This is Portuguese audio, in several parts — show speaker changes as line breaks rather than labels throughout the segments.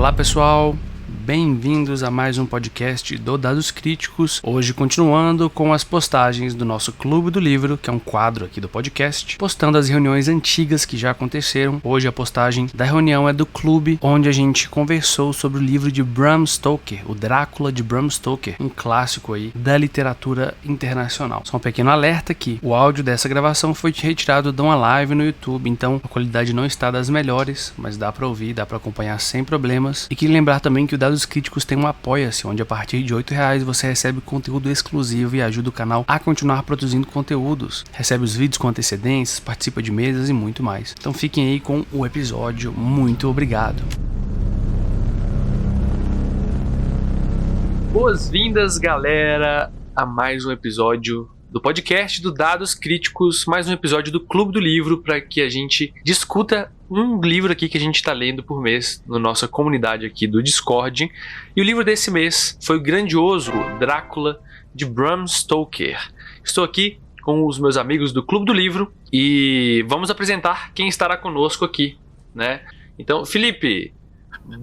Olá pessoal, bem-vindos a mais um podcast do Dados Críticos. Hoje continuando com as postagens do nosso Clube do Livro, que é um quadro aqui do podcast, postando as reuniões antigas que já aconteceram. Hoje a postagem da reunião é do clube, onde a gente conversou sobre o livro de Bram Stoker, o Drácula de Bram Stoker, um clássico aí da literatura internacional. Só um pequeno alerta que o áudio dessa gravação foi retirado de uma live no YouTube, então a qualidade não está das melhores, mas dá para ouvir, dá para acompanhar sem problemas. E queria lembrar também que o Dados Críticos tem um Apoia-se, onde a partir de R$8 você recebe conteúdo exclusivo e ajuda o canal a continuar produzindo conteúdos. Recebe os vídeos com antecedências, participa de mesas e muito mais. Então fiquem aí com o episódio. Muito obrigado. Boas-vindas, galera, a mais um episódio do podcast do Dados Críticos, mais um episódio do Clube do Livro, para que a gente discuta um livro aqui que a gente está lendo por mês na nossa comunidade aqui do Discord. E o livro desse mês foi o grandioso Drácula de Bram Stoker. Estou aqui com os meus amigos do Clube do Livro e vamos apresentar quem estará conosco aqui, né? Então, Felipe,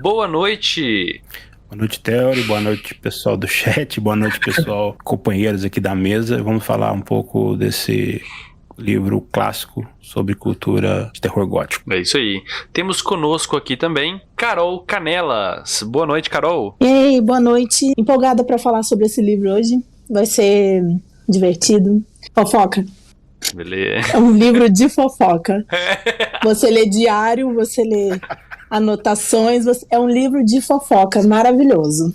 boa noite.
Boa noite, Theory. Boa noite, pessoal do chat. Boa noite, pessoal, companheiros aqui da mesa. Vamos falar um pouco desse livro clássico sobre cultura de terror gótico.
É isso aí. Temos conosco aqui também Carol Canelas. Boa noite, Carol.
E aí, boa noite. Empolgada para falar sobre esse livro hoje. Vai ser divertido. Fofoca.
Beleza.
É um livro de fofoca. Você lê diário, você lê anotações, é um livro de fofoca maravilhoso.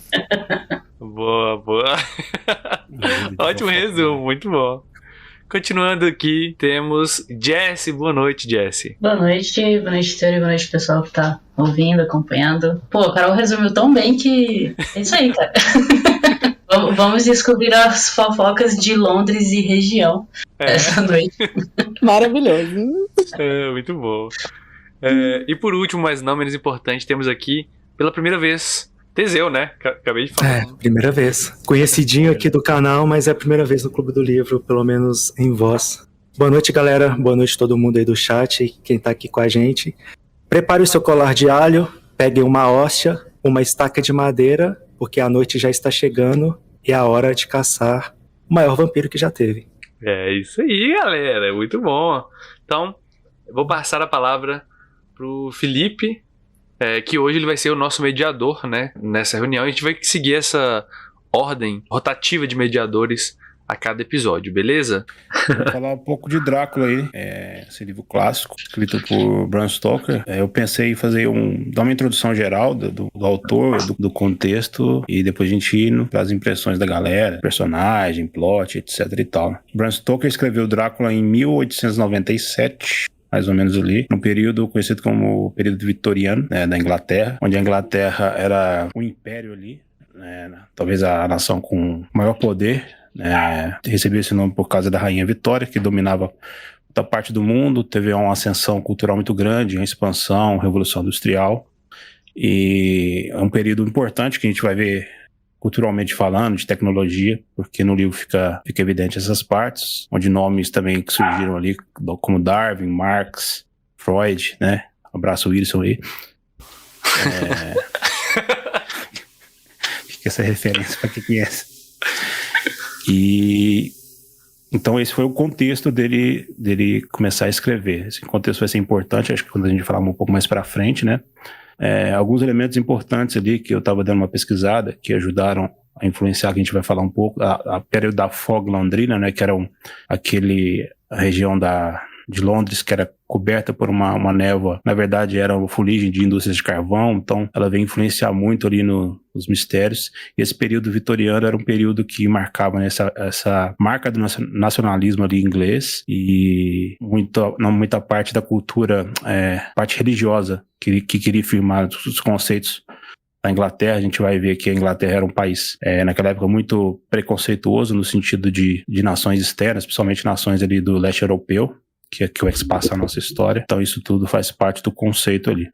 Boa. Ótimo resumo, muito bom. Continuando aqui, temos Jessie. Boa noite, Jessie.
Boa noite, Theory, boa noite, pessoal que tá ouvindo, acompanhando. Pô, a Carol resumiu tão bem que é isso aí, cara. Vamos descobrir as fofocas de Londres e região essa noite.
Maravilhoso.
Muito bom. E por último, mas não menos importante, temos aqui, pela primeira vez, Teseu, né? Acabei de falar.
Primeira vez. Conhecidinho aqui do canal, mas é a primeira vez no Clube do Livro, pelo menos em voz. Boa noite, galera. Boa noite todo mundo aí do chat, quem tá aqui com a gente. Prepare o seu colar de alho, pegue uma hóstia, uma estaca de madeira, porque a noite já está chegando e é a hora de caçar o maior vampiro que já teve.
É isso aí, galera. Muito bom. Então, eu vou passar a palavra pro Felipe, que hoje ele vai ser o nosso mediador, né, nessa reunião. A gente vai seguir essa ordem rotativa de mediadores a cada episódio, beleza?
Vou falar um pouco de Drácula aí, esse livro clássico, escrito por Bram Stoker. Eu pensei em fazer dar uma introdução geral do autor, do contexto, e depois a gente ir para as impressões da galera, personagem, plot, etc e tal. Bram Stoker escreveu Drácula em 1897, mais ou menos ali, num período conhecido como o período vitoriano, né, da Inglaterra, onde a Inglaterra era um império ali, né, talvez a nação com maior poder, recebeu esse nome por causa da Rainha Vitória, que dominava muita parte do mundo, teve uma ascensão cultural muito grande, uma expansão, revolução industrial, e é um período importante que a gente vai ver culturalmente falando, de tecnologia, porque no livro fica evidente essas partes, onde nomes também que surgiram ali, como Darwin, Marx, Freud, né? Abraço, Wilson aí. Fica essa referência para quem conhece. E então esse foi o contexto dele começar a escrever. Esse contexto vai ser importante, acho que quando a gente falar um pouco mais para frente, né? Alguns elementos importantes ali que eu estava dando uma pesquisada, que ajudaram a influenciar, que a gente vai falar um pouco, a período da Fog Londrina, né, que era a região de Londres que era coberta por uma névoa, na verdade era uma fuligem de indústrias de carvão, então ela veio influenciar muito ali nos mistérios, e esse período vitoriano era um período que marcava, né, essa marca do nacionalismo ali inglês, e muita parte da cultura, parte religiosa, que queria firmar os conceitos da Inglaterra. A gente vai ver que a Inglaterra era um país, naquela época, muito preconceituoso no sentido de nações externas, principalmente nações ali do leste europeu, que é o que passa a nossa história. Então isso tudo faz parte do conceito ali.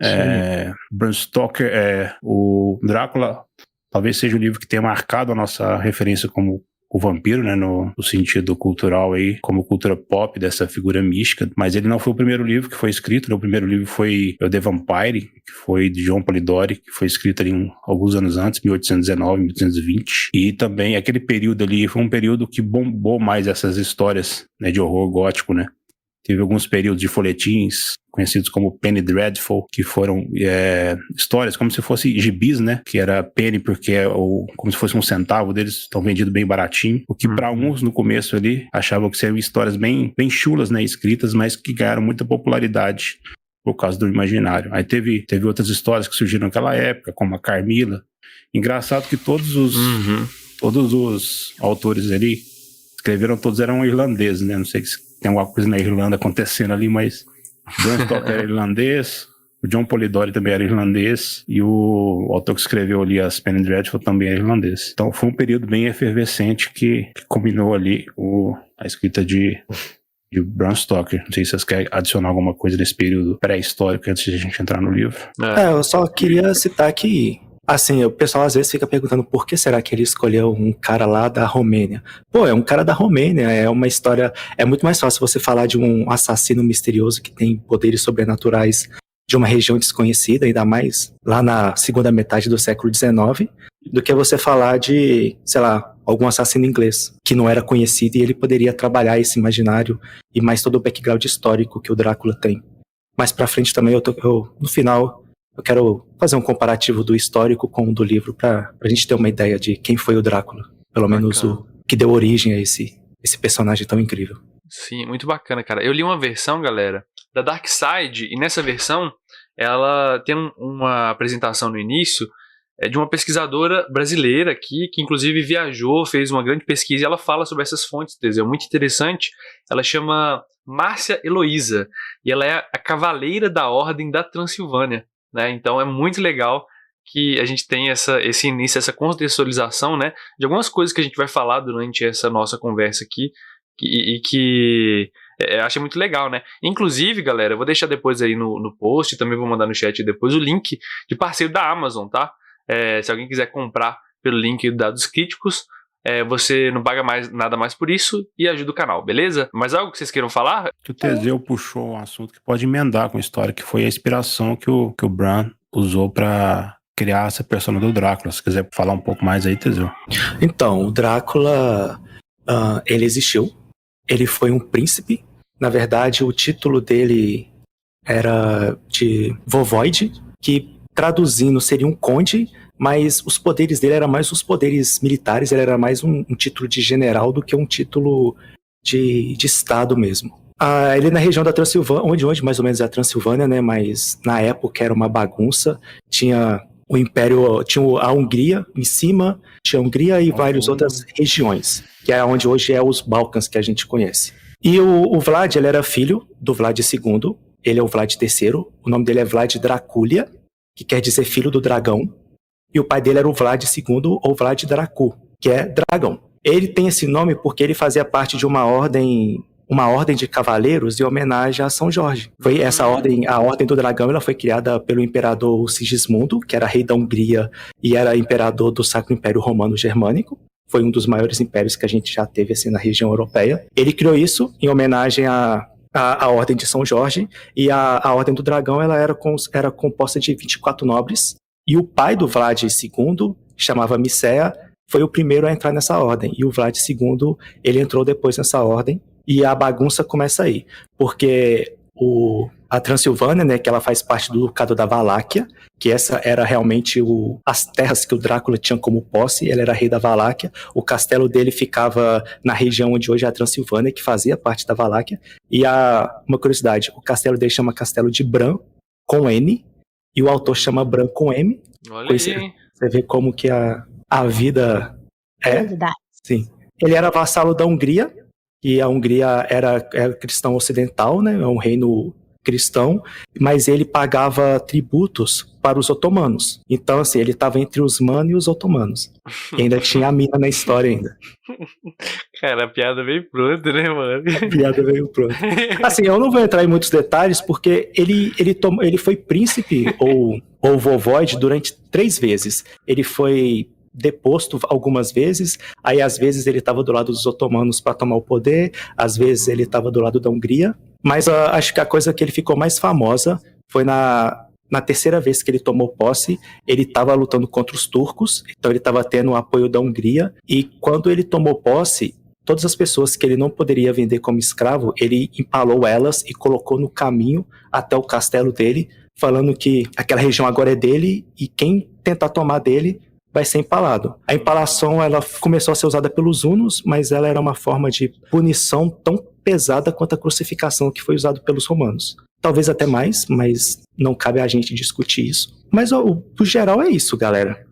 Bram Stoker, o Drácula, talvez seja o livro que tenha marcado a nossa referência como o vampiro, né, no sentido cultural aí, como cultura pop dessa figura mística, mas ele não foi o primeiro livro que foi escrito, né? O primeiro livro foi The Vampire, que foi de John Polidori, que foi escrito ali alguns anos antes, 1819, 1820, e também aquele período ali foi um período que bombou mais essas histórias, né, de horror gótico, né? Teve alguns períodos de folhetins, conhecidos como Penny Dreadful, que foram histórias como se fosse gibis, né? Que era penny porque como se fosse um centavo deles, estão vendidos bem baratinho. O que para alguns no começo ali achavam que seriam histórias bem chulas, né? Escritas, mas que ganharam muita popularidade por causa do imaginário. Aí teve outras histórias que surgiram naquela época, como a Carmila. Engraçado que todos os autores ali escreveram, todos eram irlandeses, né? Não sei se tem alguma coisa na Irlanda acontecendo ali, mas Bram Stoker era irlandês, o John Polidori também era irlandês, e o autor que escreveu ali as Penny Dreadful também era irlandês. Então foi um período bem efervescente que combinou ali a escrita de Bram Stoker. Não sei se vocês querem adicionar alguma coisa nesse período pré-histórico antes de a gente entrar no livro.
Eu só queria citar que, assim, o pessoal às vezes fica perguntando por que será que ele escolheu um cara lá da Romênia. Pô, é um cara da Romênia, é uma história... É muito mais fácil você falar de um assassino misterioso que tem poderes sobrenaturais de uma região desconhecida, ainda mais lá na segunda metade do século XIX, do que você falar de, sei lá, algum assassino inglês que não era conhecido e ele poderia trabalhar esse imaginário e mais todo o background histórico que o Drácula tem. Mais pra frente também, no final... Eu quero fazer um comparativo do histórico com o do livro pra gente ter uma ideia de quem foi o Drácula. Pelo menos o que deu origem a esse personagem tão incrível.
Sim, muito bacana, cara. Eu li uma versão, galera, da Dark Side, e nessa versão ela tem uma apresentação no início de uma pesquisadora brasileira aqui, que inclusive viajou, fez uma grande pesquisa, e ela fala sobre essas fontes, é muito interessante. Ela chama Márcia Heloísa, e ela é a cavaleira da Ordem da Transilvânia. Né? Então é muito legal que a gente tenha esse início, essa contextualização, né, de algumas coisas que a gente vai falar durante essa nossa conversa aqui e que achei muito legal, né? Inclusive, galera, eu vou deixar depois aí no post, também vou mandar no chat depois o link de parceiro da Amazon, tá? Se alguém quiser comprar pelo link de Dados Críticos, você não paga nada mais por isso e ajuda o canal, beleza? Mas algo que vocês queiram falar?
O Teseu puxou um assunto que pode emendar com a história, que foi a inspiração que o Bram usou para criar essa persona do Drácula. Se quiser falar um pouco mais aí, Teseu.
Então, o Drácula, ele existiu. Ele foi um príncipe. Na verdade, o título dele era de Vovoide, que traduzindo seria um conde, mas os poderes dele eram mais os poderes militares, ele era mais um título de general do que um título de estado mesmo. Ele na região da Transilvânia, onde mais ou menos é a Transilvânia, né, mas na época era uma bagunça, tinha o Império, tinha a Hungria em cima, tinha a Hungria e várias outras regiões, que é onde hoje é os Balcãs que a gente conhece. E o Vlad, ele era filho do Vlad II, ele é o Vlad III, o nome dele é Vlad Dracúlia, que quer dizer filho do dragão. E o pai dele era o Vlad II, ou Vlad Dracu, que é dragão. Ele tem esse nome porque ele fazia parte de uma ordem de cavaleiros em homenagem a São Jorge. Foi essa ordem, a Ordem do Dragão, ela foi criada pelo imperador Sigismundo, que era rei da Hungria e era imperador do Sacro Império Romano Germânico. Foi um dos maiores impérios que a gente já teve assim, na região europeia. Ele criou isso em homenagem à Ordem de São Jorge, e a Ordem do Dragão ela era composta de 24 nobres. E o pai do Vlad II, chamava Micéa, foi o primeiro a entrar nessa ordem. E o Vlad II, ele entrou depois nessa ordem. E a bagunça começa aí. Porque a Transilvânia, né, que ela faz parte do Ducado da Valáquia, que essa era realmente as terras que o Drácula tinha como posse, ele era rei da Valáquia. O castelo dele ficava na região onde hoje é a Transilvânia, que fazia parte da Valáquia. E uma curiosidade, o castelo dele chama Castelo de Bran, com N, e o autor chama Bran com M.
Olha aí, hein?
Você vê como que a vida é.
Verdade.
Sim. Ele era vassalo da Hungria, e a Hungria era cristão ocidental, né? É um reino cristão, mas ele pagava tributos para os otomanos. Então, assim, ele estava entre os manos e os otomanos. E ainda tinha a mina na história ainda.
Cara, a piada veio pronta, né, mano?
A piada veio pronta. Assim, eu não vou entrar em muitos detalhes, porque ele foi príncipe ou vovoide durante 3 vezes. Ele foi deposto algumas vezes, aí às vezes ele estava do lado dos otomanos para tomar o poder, às vezes ele estava do lado da Hungria, mas acho que a coisa que ele ficou mais famosa foi na terceira vez que ele tomou posse, ele estava lutando contra os turcos, então ele estava tendo o apoio da Hungria, e quando ele tomou posse, todas as pessoas que ele não poderia vender como escravo, ele empalou elas e colocou no caminho até o castelo dele, falando que aquela região agora é dele e quem tentar tomar dele vai ser empalado. A empalação ela começou a ser usada pelos hunos, mas ela era uma forma de punição tão pesada quanto a crucificação que foi usada pelos romanos. Talvez até mais, mas não cabe a gente discutir isso. Mas o geral é isso, galera.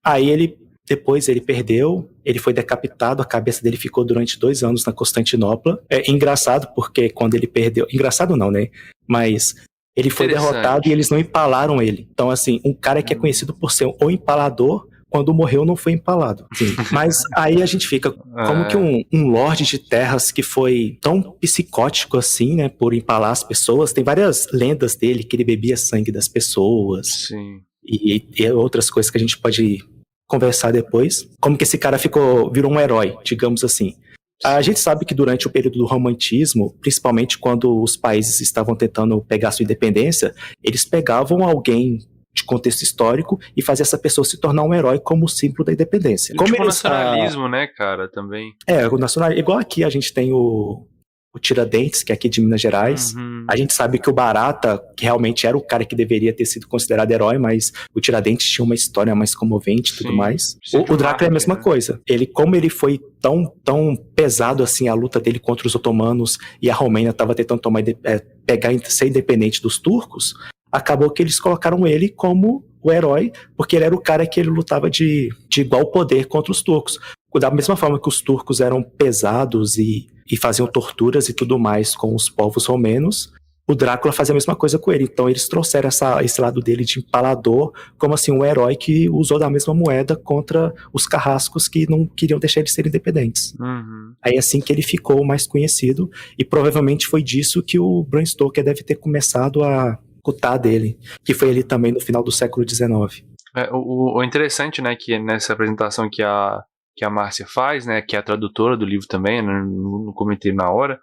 Aí depois ele perdeu, ele foi decapitado, a cabeça dele ficou durante 2 anos na Constantinopla. É engraçado porque quando ele perdeu... Engraçado não, né? Mas ele foi derrotado e eles não empalaram ele. Então, assim, um cara que é conhecido por ser o empalador, quando morreu não foi empalado. Sim. Mas aí a gente fica como que um lorde de terras que foi tão psicótico assim, né, por empalar as pessoas. Tem várias lendas dele, que ele bebia sangue das pessoas.
Sim.
E outras coisas que a gente pode conversar depois. Como que esse cara virou um herói, digamos assim. A gente sabe que durante o período do romantismo, principalmente quando os países estavam tentando pegar sua independência, eles pegavam alguém de contexto histórico e fazer essa pessoa se tornar um herói como símbolo da independência.
Como o nacionalismo, né, cara, também.
O nacionalismo. Igual aqui a gente tem o Tiradentes, que é aqui de Minas Gerais. Uhum. A gente sabe que o Barata, que realmente era o cara que deveria ter sido considerado herói, mas o Tiradentes tinha uma história mais comovente e tudo mais. O Drácula é a mesma coisa. Como ele foi tão pesado assim a luta dele contra os otomanos e a Romênia estava tentando ser independente dos turcos, acabou que eles colocaram ele como o herói, porque ele era o cara que ele lutava de igual poder contra os turcos. Da mesma forma que os turcos eram pesados e faziam torturas e tudo mais com os povos romenos, o Drácula fazia a mesma coisa com ele. Então eles trouxeram esse lado dele de empalador como assim um herói que usou da mesma moeda contra os carrascos que não queriam deixar ele ser independentes.
Uhum.
Aí assim que ele ficou mais conhecido, e provavelmente foi disso que o Bram Stoker deve ter começado a escutar dele, que foi ele também no final do século XIX.
O interessante, né, que nessa apresentação que a Márcia faz, né, que é a tradutora do livro também, né, não comentei na hora,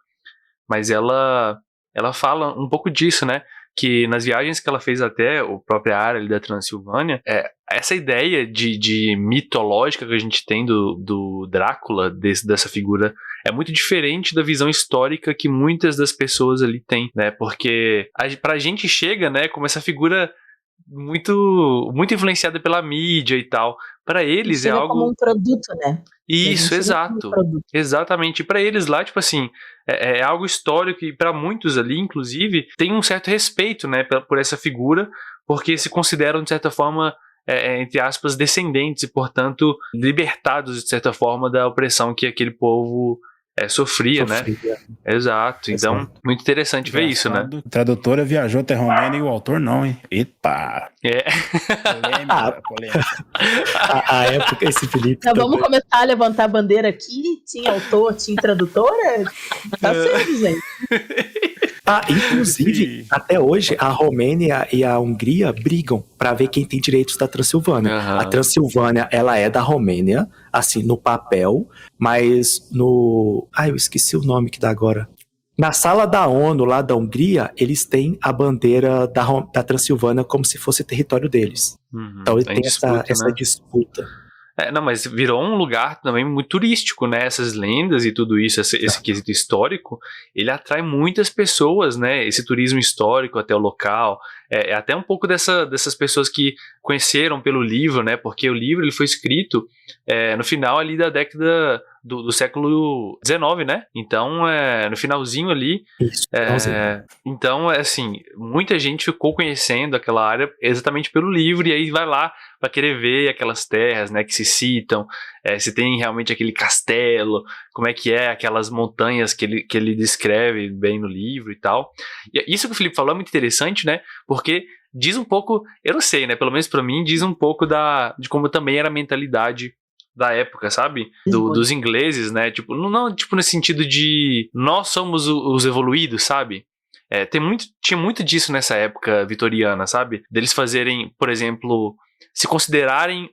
mas ela fala um pouco disso, né, que nas viagens que ela fez até a própria área ali da Transilvânia, essa ideia de mitológica que a gente tem do Drácula, dessa figura, é muito diferente da visão histórica que muitas das pessoas ali têm, né, porque pra gente chega, né, como essa figura muito, muito influenciada pela mídia e tal. Para eles é algo...
como um produto, né?
Isso, exato. Exatamente. Para eles lá, tipo assim, é algo histórico e para muitos ali, inclusive, tem um certo respeito, né, por essa figura, porque se consideram, de certa forma, entre aspas, descendentes e, portanto, libertados, de certa forma, da opressão que aquele povo sofria, né? Exato. Então, muito interessante ver isso, né?
A tradutora viajou até Romênia e o autor não, hein? Eita! Polêmica.
A época, esse Felipe...
Então, vamos começar a levantar a bandeira aqui? Tinha autor, tinha tradutora? Tá certo, gente.
Inclusive, até hoje, a Romênia e a Hungria brigam para ver quem tem direitos da Transilvânia. Uhum. A Transilvânia, ela é da Romênia, assim, no papel, mas no... eu esqueci o nome que dá agora. Na sala da ONU, lá da Hungria, eles têm a bandeira da Transilvânia como se fosse território deles.
Uhum.
Então, ele tem essa disputa.
Não, mas virou um lugar também muito turístico, né? Essas lendas e tudo isso, esse quesito histórico, ele atrai muitas pessoas, né? Esse turismo histórico até o local, até um pouco dessas pessoas que conheceram pelo livro, né? Porque o livro ele foi escrito no final ali da década do século XIX, né? Então, no finalzinho ali.
Isso,
então, assim, muita gente ficou conhecendo aquela área exatamente pelo livro, e aí vai lá para querer ver aquelas terras, né, que se citam, se tem realmente aquele castelo, como é que aquelas montanhas que ele descreve bem no livro e tal. E isso que o Felipe falou é muito interessante, né? Porque diz um pouco, eu não sei, né? Pelo menos para mim, diz um pouco de como também era a mentalidade da época, sabe? Dos ingleses, né? Tipo, não tipo nesse sentido de nós somos os evoluídos, sabe? Tinha muito disso nessa época vitoriana, sabe? Deles fazerem, por exemplo, se considerarem...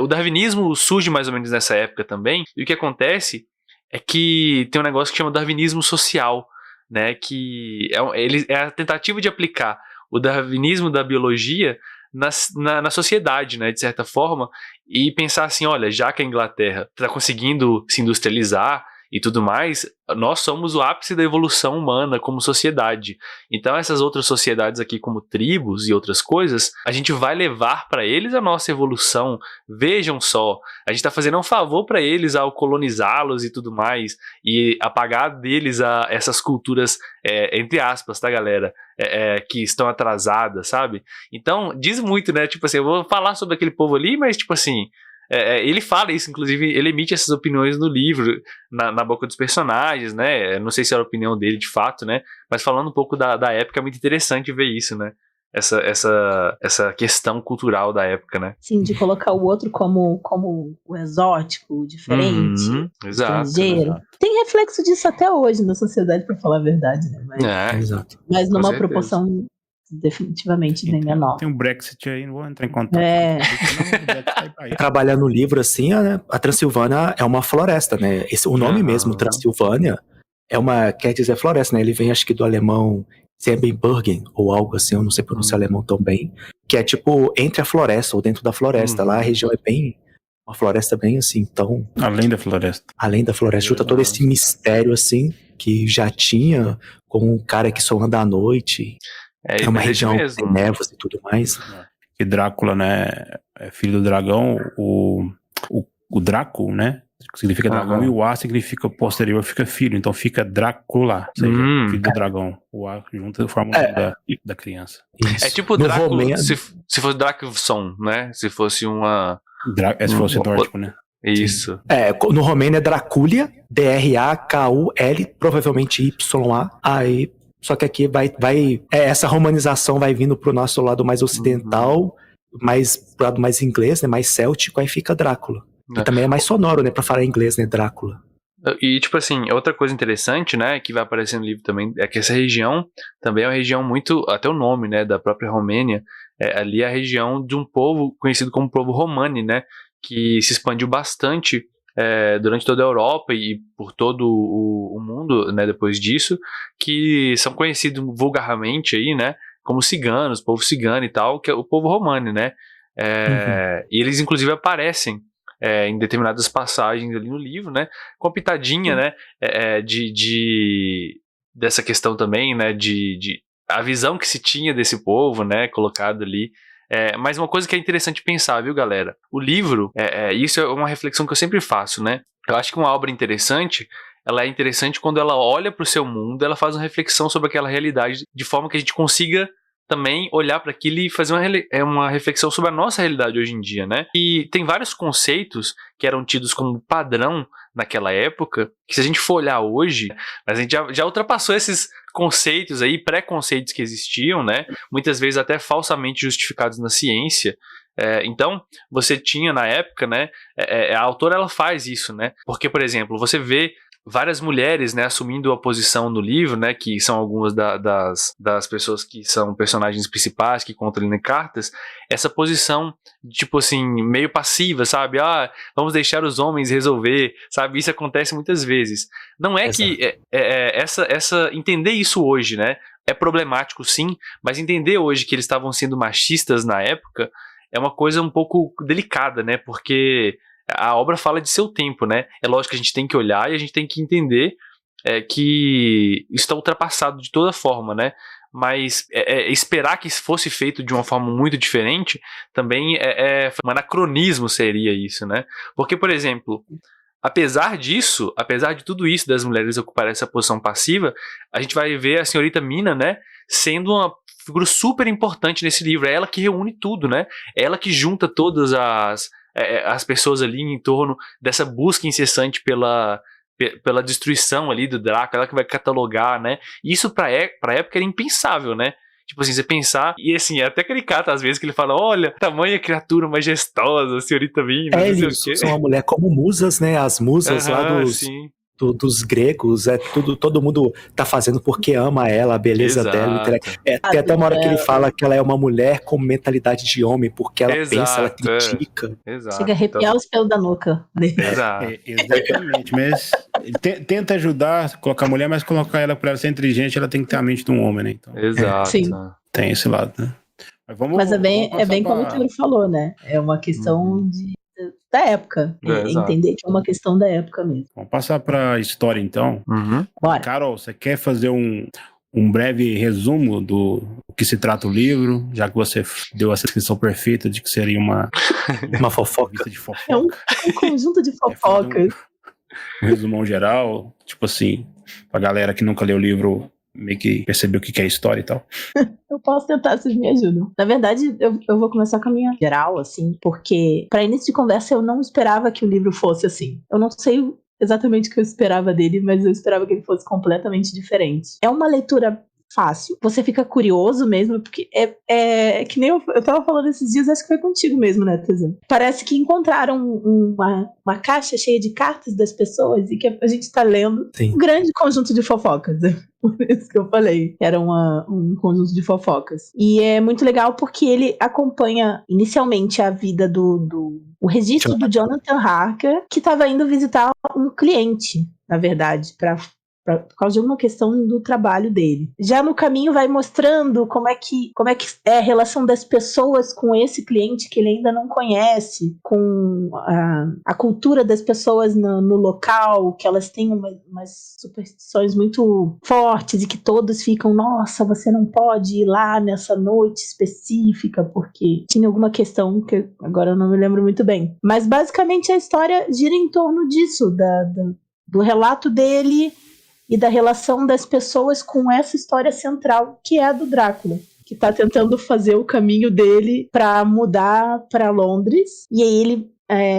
o darwinismo surge mais ou menos nessa época também, e o que acontece é que tem um negócio que chama darwinismo social, né, que é a tentativa de aplicar o darwinismo da biologia na sociedade, né, de certa forma, e pensar assim, olha, já que a Inglaterra está conseguindo se industrializar e tudo mais, nós somos o ápice da evolução humana como sociedade. Então essas outras sociedades aqui, como tribos e outras coisas, a gente vai levar para eles a nossa evolução. Vejam só, a gente está fazendo um favor para eles ao colonizá-los e tudo mais, e apagar deles essas culturas, entre aspas, tá, galera? Que estão atrasadas, sabe? Então, diz muito, né? Tipo assim, eu vou falar sobre aquele povo ali, mas tipo assim... ele fala isso, inclusive, ele emite essas opiniões no livro, na boca dos personagens, né? Não sei se era a opinião dele de fato, né? Mas falando um pouco da época, é muito interessante ver isso, né? Essa questão cultural da época, né?
Sim, de colocar o outro como o exótico, o diferente, estrangeiro.
Exato.
Tem reflexo disso até hoje na sociedade, para falar a verdade, né?
Exato.
Mas numa
certeza.
proporção definitivamente bem menor.
Tem um Brexit aí, não vou entrar em contato.
Trabalhar no livro, assim, a Transilvânia é uma floresta, né? O nome mesmo, Transilvânia, quer dizer floresta, né? Ele vem, acho que do alemão Siebenbürgen, ou algo assim, eu não sei pronunciar alemão tão bem, que é tipo entre a floresta, ou dentro da floresta. Lá a região é uma floresta bem assim, então...
Além da floresta,
junta todo esse mistério, assim, que já tinha com um cara que só anda à noite... É uma região que tem névoas e tudo mais.
Que Drácula, né, é filho do dragão, o Draco, né, significa dragão, e o A significa posterior, fica filho, então fica Drácula, ou seja, filho do dragão. O A junto forma o nome da criança.
Isso. É tipo Drácula, se fosse Dracoson, né, se fosse uma...
se fosse nórdico, né.
Isso.
No romeno é Dracúlia, D-R-A-K-U-L, provavelmente Y-A, aí... Só que aqui essa romanização vai vindo pro nosso lado mais ocidental, pro lado mais inglês, né, mais céltico, aí fica Drácula. E também é mais sonoro, né, pra falar inglês, né, Drácula.
E, tipo assim, outra coisa interessante, né, que vai aparecer no livro também, é que essa região também é uma região muito, até o nome, né, da própria Romênia, ali é a região de um povo conhecido como povo romani, né, que se expandiu bastante durante toda a Europa e por todo o mundo, né, depois disso, que são conhecidos vulgarmente aí, né, como ciganos, povo cigano e tal, que é o povo romani, né, e eles inclusive aparecem em determinadas passagens ali no livro, né, com a pitadinha, né, dessa questão também, né, de a visão que se tinha desse povo, né, colocado ali. Mas uma coisa que é interessante pensar, viu, galera? O livro, isso é uma reflexão que eu sempre faço, né? Eu acho que uma obra interessante, ela é interessante quando ela olha para o seu mundo, ela faz uma reflexão sobre aquela realidade, de forma que a gente consiga também olhar para aquilo e fazer uma reflexão sobre a nossa realidade hoje em dia, né? E tem vários conceitos que eram tidos como padrão naquela época, que se a gente for olhar hoje, a gente já ultrapassou esses conceitos aí, preconceitos que existiam, né? Muitas vezes até falsamente justificados na ciência. Então, você tinha na época, né? A autora, ela faz isso, né? Porque, por exemplo, você vê várias mulheres, né, assumindo a posição no livro, né, que são algumas das pessoas que são personagens principais, que contam ali em cartas, essa posição, tipo assim, meio passiva, sabe? Vamos deixar os homens resolver, sabe? Isso acontece muitas vezes. Não é que entender isso hoje, né, é problemático sim, mas entender hoje que eles estavam sendo machistas na época é uma coisa um pouco delicada, né, porque a obra fala de seu tempo, né? É lógico que a gente tem que olhar e a gente tem que entender que isso está ultrapassado de toda forma, né? Mas esperar que isso fosse feito de uma forma muito diferente também um anacronismo seria isso, né? Porque, por exemplo, apesar de tudo isso, das mulheres ocuparem essa posição passiva, a gente vai ver a senhorita Mina, né, sendo uma figura super importante nesse livro. É ela que reúne tudo, né? É ela que junta todas as pessoas ali em torno dessa busca incessante pela destruição ali do Draco, ela que vai catalogar, né? Isso pra época era impensável, né? Tipo assim, você pensar, e assim, é até caricato às vezes que ele fala, olha, tamanha criatura majestosa, senhorita Mina, não sei o quê.
São uma mulher como musas, né? As musas lá dos...
Sim.
dos gregos, todo mundo tá fazendo porque ama ela, a beleza dela. Tem até uma hora que ele fala que ela é uma mulher com mentalidade de homem, porque ela pensa, ela critica.
Chega a arrepiar os pelos da nuca.
Exatamente, mas ele tenta ajudar, colocar a mulher, mas colocar ela pra ela ser inteligente, ela tem que ter a mente de um homem, né? Então,
Exato.
Sim.
tem esse lado, né?
Mas é bem como o Túlio falou, né? É uma questão da época. Entender que é uma questão da época mesmo.
Vamos passar pra história, então.
Bora.
Carol, você quer fazer um breve resumo do que se trata o livro, já que você deu essa descrição perfeita de que seria uma
fofoca.
De fofoca.
É um conjunto de fofocas.
Um resumão geral, tipo assim, pra galera que nunca leu o livro meio que perceber o que é história e tal.
Eu posso tentar, vocês me ajudam. Na verdade, eu vou começar com a minha geral, assim, porque para início de conversa eu não esperava que o livro fosse assim. Eu não sei exatamente o que eu esperava dele, mas eu esperava que ele fosse completamente diferente. É uma leitura fácil, você fica curioso mesmo, porque é que nem eu tava falando esses dias, acho que foi contigo mesmo, né, Tesão? Parece que encontraram uma caixa cheia de cartas das pessoas e que a gente tá lendo um grande conjunto de fofocas. Por isso que eu falei, era um conjunto de fofocas. E é muito legal porque ele acompanha inicialmente a vida o registro do Jonathan Harker, que estava indo visitar um cliente, na verdade, por causa de uma questão do trabalho dele. Já no caminho vai mostrando como é que é a relação das pessoas com esse cliente que ele ainda não conhece, com a cultura das pessoas no local, que elas têm umas superstições muito fortes e que todos ficam, nossa, você não pode ir lá nessa noite específica, porque tinha alguma questão que agora eu não me lembro muito bem. Mas basicamente a história gira em torno disso, do relato dele e da relação das pessoas com essa história central, que é a do Drácula, que está tentando fazer o caminho dele para mudar para Londres, e aí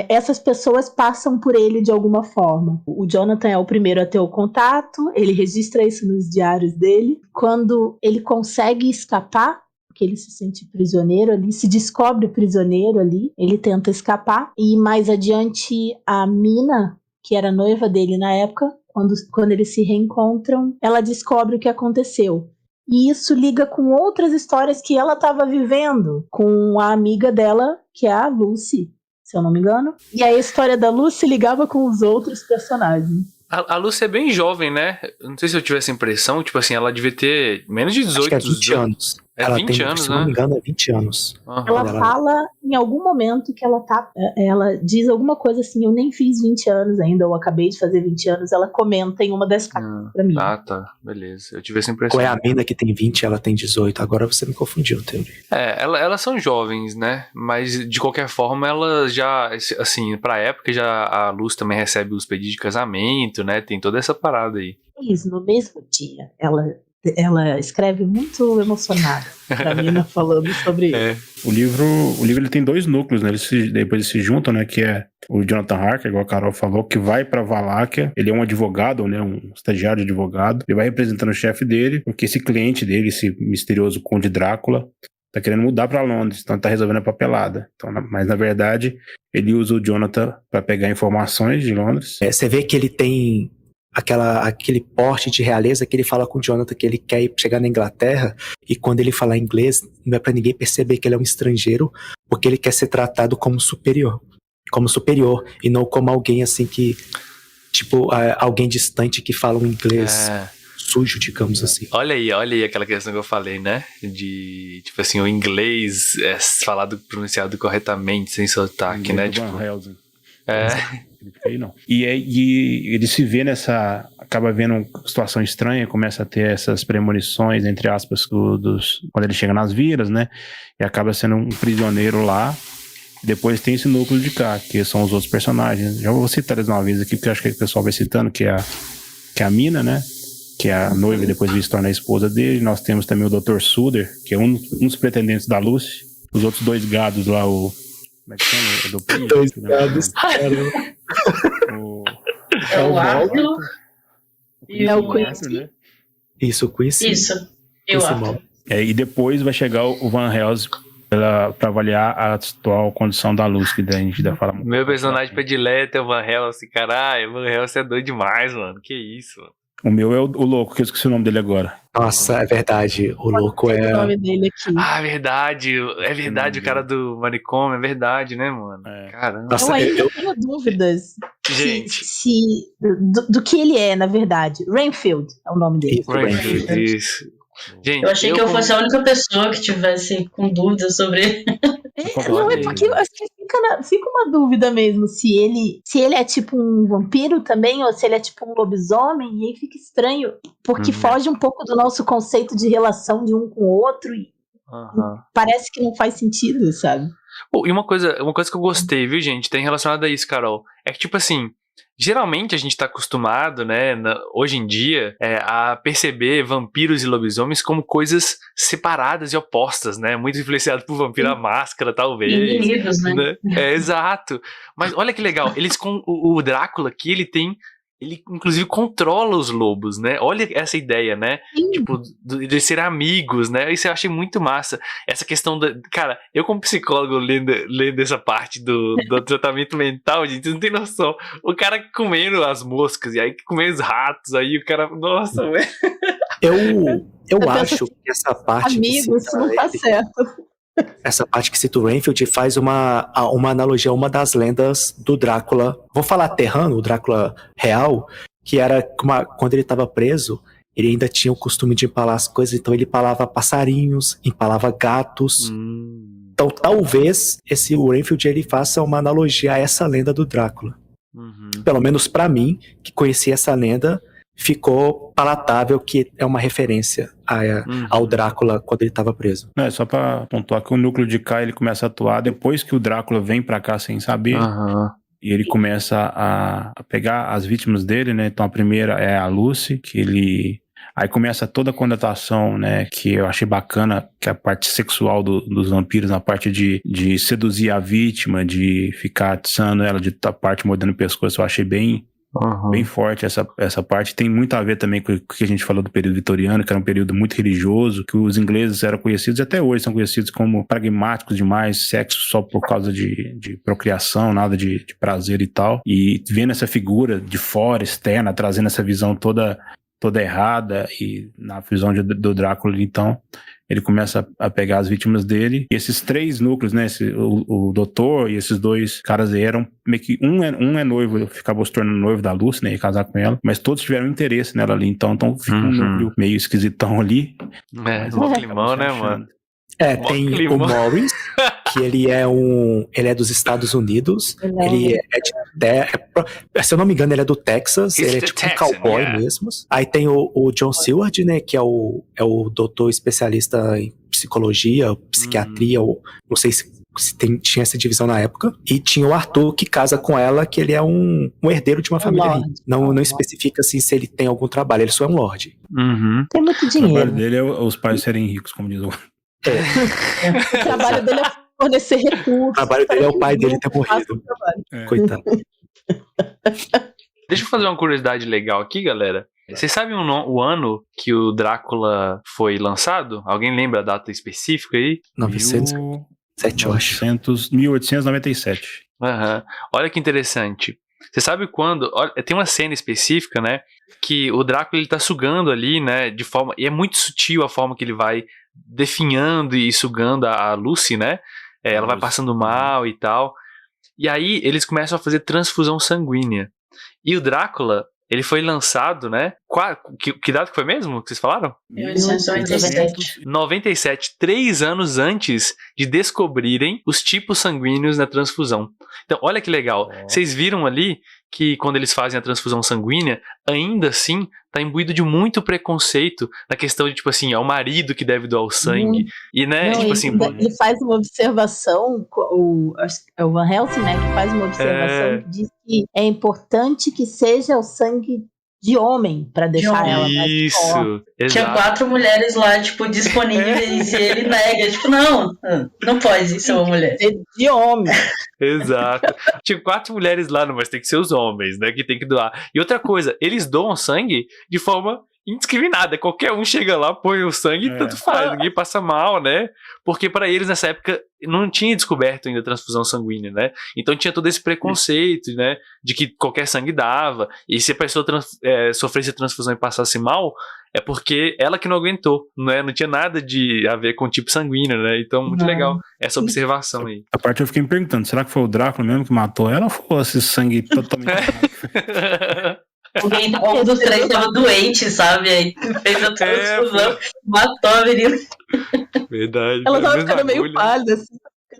essas pessoas passam por ele de alguma forma. O Jonathan é o primeiro a ter o contato, ele registra isso nos diários dele. Quando ele consegue escapar, porque ele se sente prisioneiro ali, se descobre prisioneiro ali, ele tenta escapar, e mais adiante a Mina, que era noiva dele na época, quando eles se reencontram, ela descobre o que aconteceu. E isso liga com outras histórias que ela estava vivendo com a amiga dela, que é a Lucy, se eu não me engano. E a história da Lucy ligava com os outros personagens.
A Lucy é bem jovem, né? Não sei se eu tive essa impressão, tipo assim, ela devia ter menos de 18
anos. 20 anos.
Ela 20 tem, anos,
se não me engano, é 20 anos.
Uhum.
Ela fala em algum momento que ela diz alguma coisa assim, eu nem fiz 20 anos ainda, eu acabei de fazer 20 anos, ela comenta em uma das cartas pra mim.
Ah, tá, beleza. Eu tive essa impressão.
Ou é a mina que tem 20 e ela tem 18, agora você me confundiu, Teori.
Elas são jovens, né? Mas de qualquer forma, elas já, assim, pra época, já a Luz também recebe os pedidos de casamento, né? Tem toda essa parada aí.
Isso, no mesmo dia, ela escreve muito emocionada pra mina falando sobre isso.
O livro ele tem dois núcleos, né? Depois eles se juntam, né? Que é o Jonathan Harker, igual a Carol falou, que vai pra Valáquia. Ele é um advogado, né? Um estagiário de advogado. Ele vai representando o chefe dele, porque esse cliente dele, esse misterioso Conde Drácula, tá querendo mudar pra Londres, então tá resolvendo a papelada. Então, mas na verdade, ele usa o Jonathan pra pegar informações de Londres.
Você vê que ele tem aquele porte de realeza que ele fala com o Jonathan que ele quer chegar na Inglaterra, e quando ele falar inglês não é pra ninguém perceber que ele é um estrangeiro, porque ele quer ser tratado como superior e não como alguém assim que, tipo, alguém distante que fala um inglês sujo, digamos assim.
Olha aí aquela questão que eu falei, né? De, tipo assim, o inglês é falado, pronunciado corretamente, sem sotaque, né? Tipo,
não. E ele se vê acaba vendo uma situação estranha, começa a ter essas premonições, entre aspas, quando ele chega nas vilas, né? E acaba sendo um prisioneiro lá. Depois tem esse núcleo de cá, que são os outros personagens. Já vou citar eles uma vez aqui, porque eu acho que o pessoal vai citando, que é a Mina, né? Que é a noiva e depois se torna a esposa dele. Nós temos também o Dr. Suder, que é um dos pretendentes da Lucy. Os outros dois gados lá, como é que chama?
Dois gados,
É o Arthur e o
Quincy.
Né?
Isso, o Quincy.
Isso, e o Arthur.
E depois vai chegar o Van Helsing Pra avaliar a atual condição da luz, que daí a gente ainda fala muito.
Meu personagem predileto é o Van Helsing, caralho. O Van Helsing é doido demais, mano. Que isso, mano.
O meu é o louco, que eu esqueci o nome dele agora.
Nossa, é verdade. O louco é.
O nome dele aqui.
Ah, é verdade, o cara do manicômio, é verdade, né, mano?
É.
Caramba.
Nossa,
Eu ainda tenho dúvidas
Gente.
do que ele é, na verdade. Rainfield é o nome dele.
Isso, Rainfield.
Isso. Gente,
Eu achei que eu fosse a única pessoa que tivesse com dúvidas sobre.
Não, é porque eu acho que fica uma dúvida mesmo se ele é tipo um vampiro também, ou se ele é tipo um lobisomem, e aí fica estranho, porque foge um pouco do nosso conceito de relação de um com o outro, e parece que não faz sentido, sabe?
Pô, e uma coisa que eu gostei, viu, gente, tem relacionado a isso, Carol, é que, tipo assim, geralmente a gente tá acostumado, né, hoje em dia, a perceber vampiros e lobisomens como coisas separadas e opostas, né, muito influenciado por Vampiro à Máscara, talvez.
Inimigos, né?
Exato. Mas olha que legal, eles com o Drácula aqui, ele inclusive controla os lobos, né? Olha essa ideia, né?
Sim.
Tipo, de ser amigos, né? Isso eu achei muito massa. Essa questão da... Cara, eu como psicólogo lendo essa parte do tratamento mental, gente, não tem noção. O cara comendo as moscas, e aí comendo os ratos, aí o cara... Nossa, velho.
Eu acho que essa parte...
Amigo, isso não tá certo.
Essa parte que cita o Rainfield faz uma analogia a uma das lendas do Drácula. Vou falar terrano, o Drácula real, que era quando ele estava preso, ele ainda tinha o costume de empalar as coisas, então ele empalava passarinhos, empalava gatos. Então talvez esse Rainfield ele faça uma analogia a essa lenda do Drácula. Pelo menos pra mim, que conheci essa lenda, ficou palatável que é uma referência ao Drácula quando ele estava preso.
Não, é só pra pontuar que o núcleo de cá ele começa a atuar depois que o Drácula vem pra cá sem saber. E ele começa a pegar as vítimas dele, né? Então a primeira é a Lucy, que ele... Aí começa toda a conotação, né? Que eu achei bacana, que é a parte sexual dos vampiros, na parte de seduzir a vítima, de ficar atiçando ela, de a parte mordendo o pescoço. Eu achei bem forte essa parte. Tem muito a ver também com o que a gente falou do período vitoriano, que era um período muito religioso, que os ingleses eram conhecidos, e até hoje são conhecidos como pragmáticos demais, sexo só por causa de procriação, nada de prazer e tal. E vendo essa figura de fora, externa, trazendo essa visão toda errada, e na visão do Drácula, então ele começa a pegar as vítimas dele. E esses três núcleos, né? O doutor e esses dois caras eram meio que... Um é noivo, ficava se tornando noivo da Lucy, né? Ia casar com ela. Mas todos tiveram interesse nela ali. Então fica um núcleo meio esquisitão ali.
Um climão, né, mano?
Tem o Morris, que ele é dos Estados Unidos. Ele se eu não me engano, ele é do Texas. Ele é tipo um cowboy mesmo. Aí tem o John Seward, né? Que é o doutor especialista em psicologia, psiquiatria, ou não sei se tinha essa divisão na época. E tinha o Arthur, que casa com ela, que ele é um herdeiro de uma família rica. Não especifica assim se ele tem algum trabalho, ele só é um lorde.
Tem muito
O
dinheiro.
trabalho dele é os pais serem ricos, como diz o...
O trabalho dele é fornecer recursos.
O trabalho dele é o pai dele ter morrido. Coitado.
Deixa eu fazer uma curiosidade legal aqui, galera. Vocês sabem o ano que o Drácula foi lançado? Alguém lembra a data específica aí?
907, eu acho.
1897.
Olha que interessante. Você sabe quando... Olha, tem uma cena específica, né? Que o Drácula ele tá sugando ali, né? De forma... E é muito sutil a forma que ele vai definhando e sugando a Lucy, né? Ela vai passando mal e tal. E aí eles começam a fazer transfusão sanguínea. E o Drácula, ele foi lançado, né? Que data que foi mesmo que vocês falaram?
1897.
97, 3 anos antes de descobrirem os tipos sanguíneos na transfusão. Então, olha que legal. Vocês viram ali que quando eles fazem a transfusão sanguínea, ainda assim, tá imbuído de muito preconceito na questão de, tipo assim, é o marido que deve doar o sangue. E, né,
não,
tipo assim...
Ele faz uma observação, é o Van Helsing, né, que faz uma observação que diz que é importante que seja o sangue de homem pra deixar ela mais forte.
Isso,
Tinha 4 mulheres lá, tipo, disponíveis, e ele nega, tipo, não pode ser uma mulher.
De homem.
Exato. Tinha 4 mulheres lá, mas tem que ser os homens, né, que tem que doar. E outra coisa, eles doam sangue de forma indiscriminada. Qualquer um chega lá, põe o sangue e tanto faz. Ninguém passa mal, né? Porque para eles, nessa época, não tinha descoberto ainda a transfusão sanguínea, né? Então tinha todo esse preconceito, né? De que qualquer sangue dava. E se a pessoa sofresse a transfusão e passasse mal, é porque ela que não aguentou, né? Não tinha nada a ver com o tipo sanguíneo, né? Então, muito legal essa observação aí.
A parte eu fiquei me perguntando, será que foi o Drácula mesmo que matou ela ou foi esse sangue totalmente...
Um dos três estava doente, sabe? Aí fez a transfusão, matou a menina.
Verdade.
Ela tava ficando meio pálida, assim,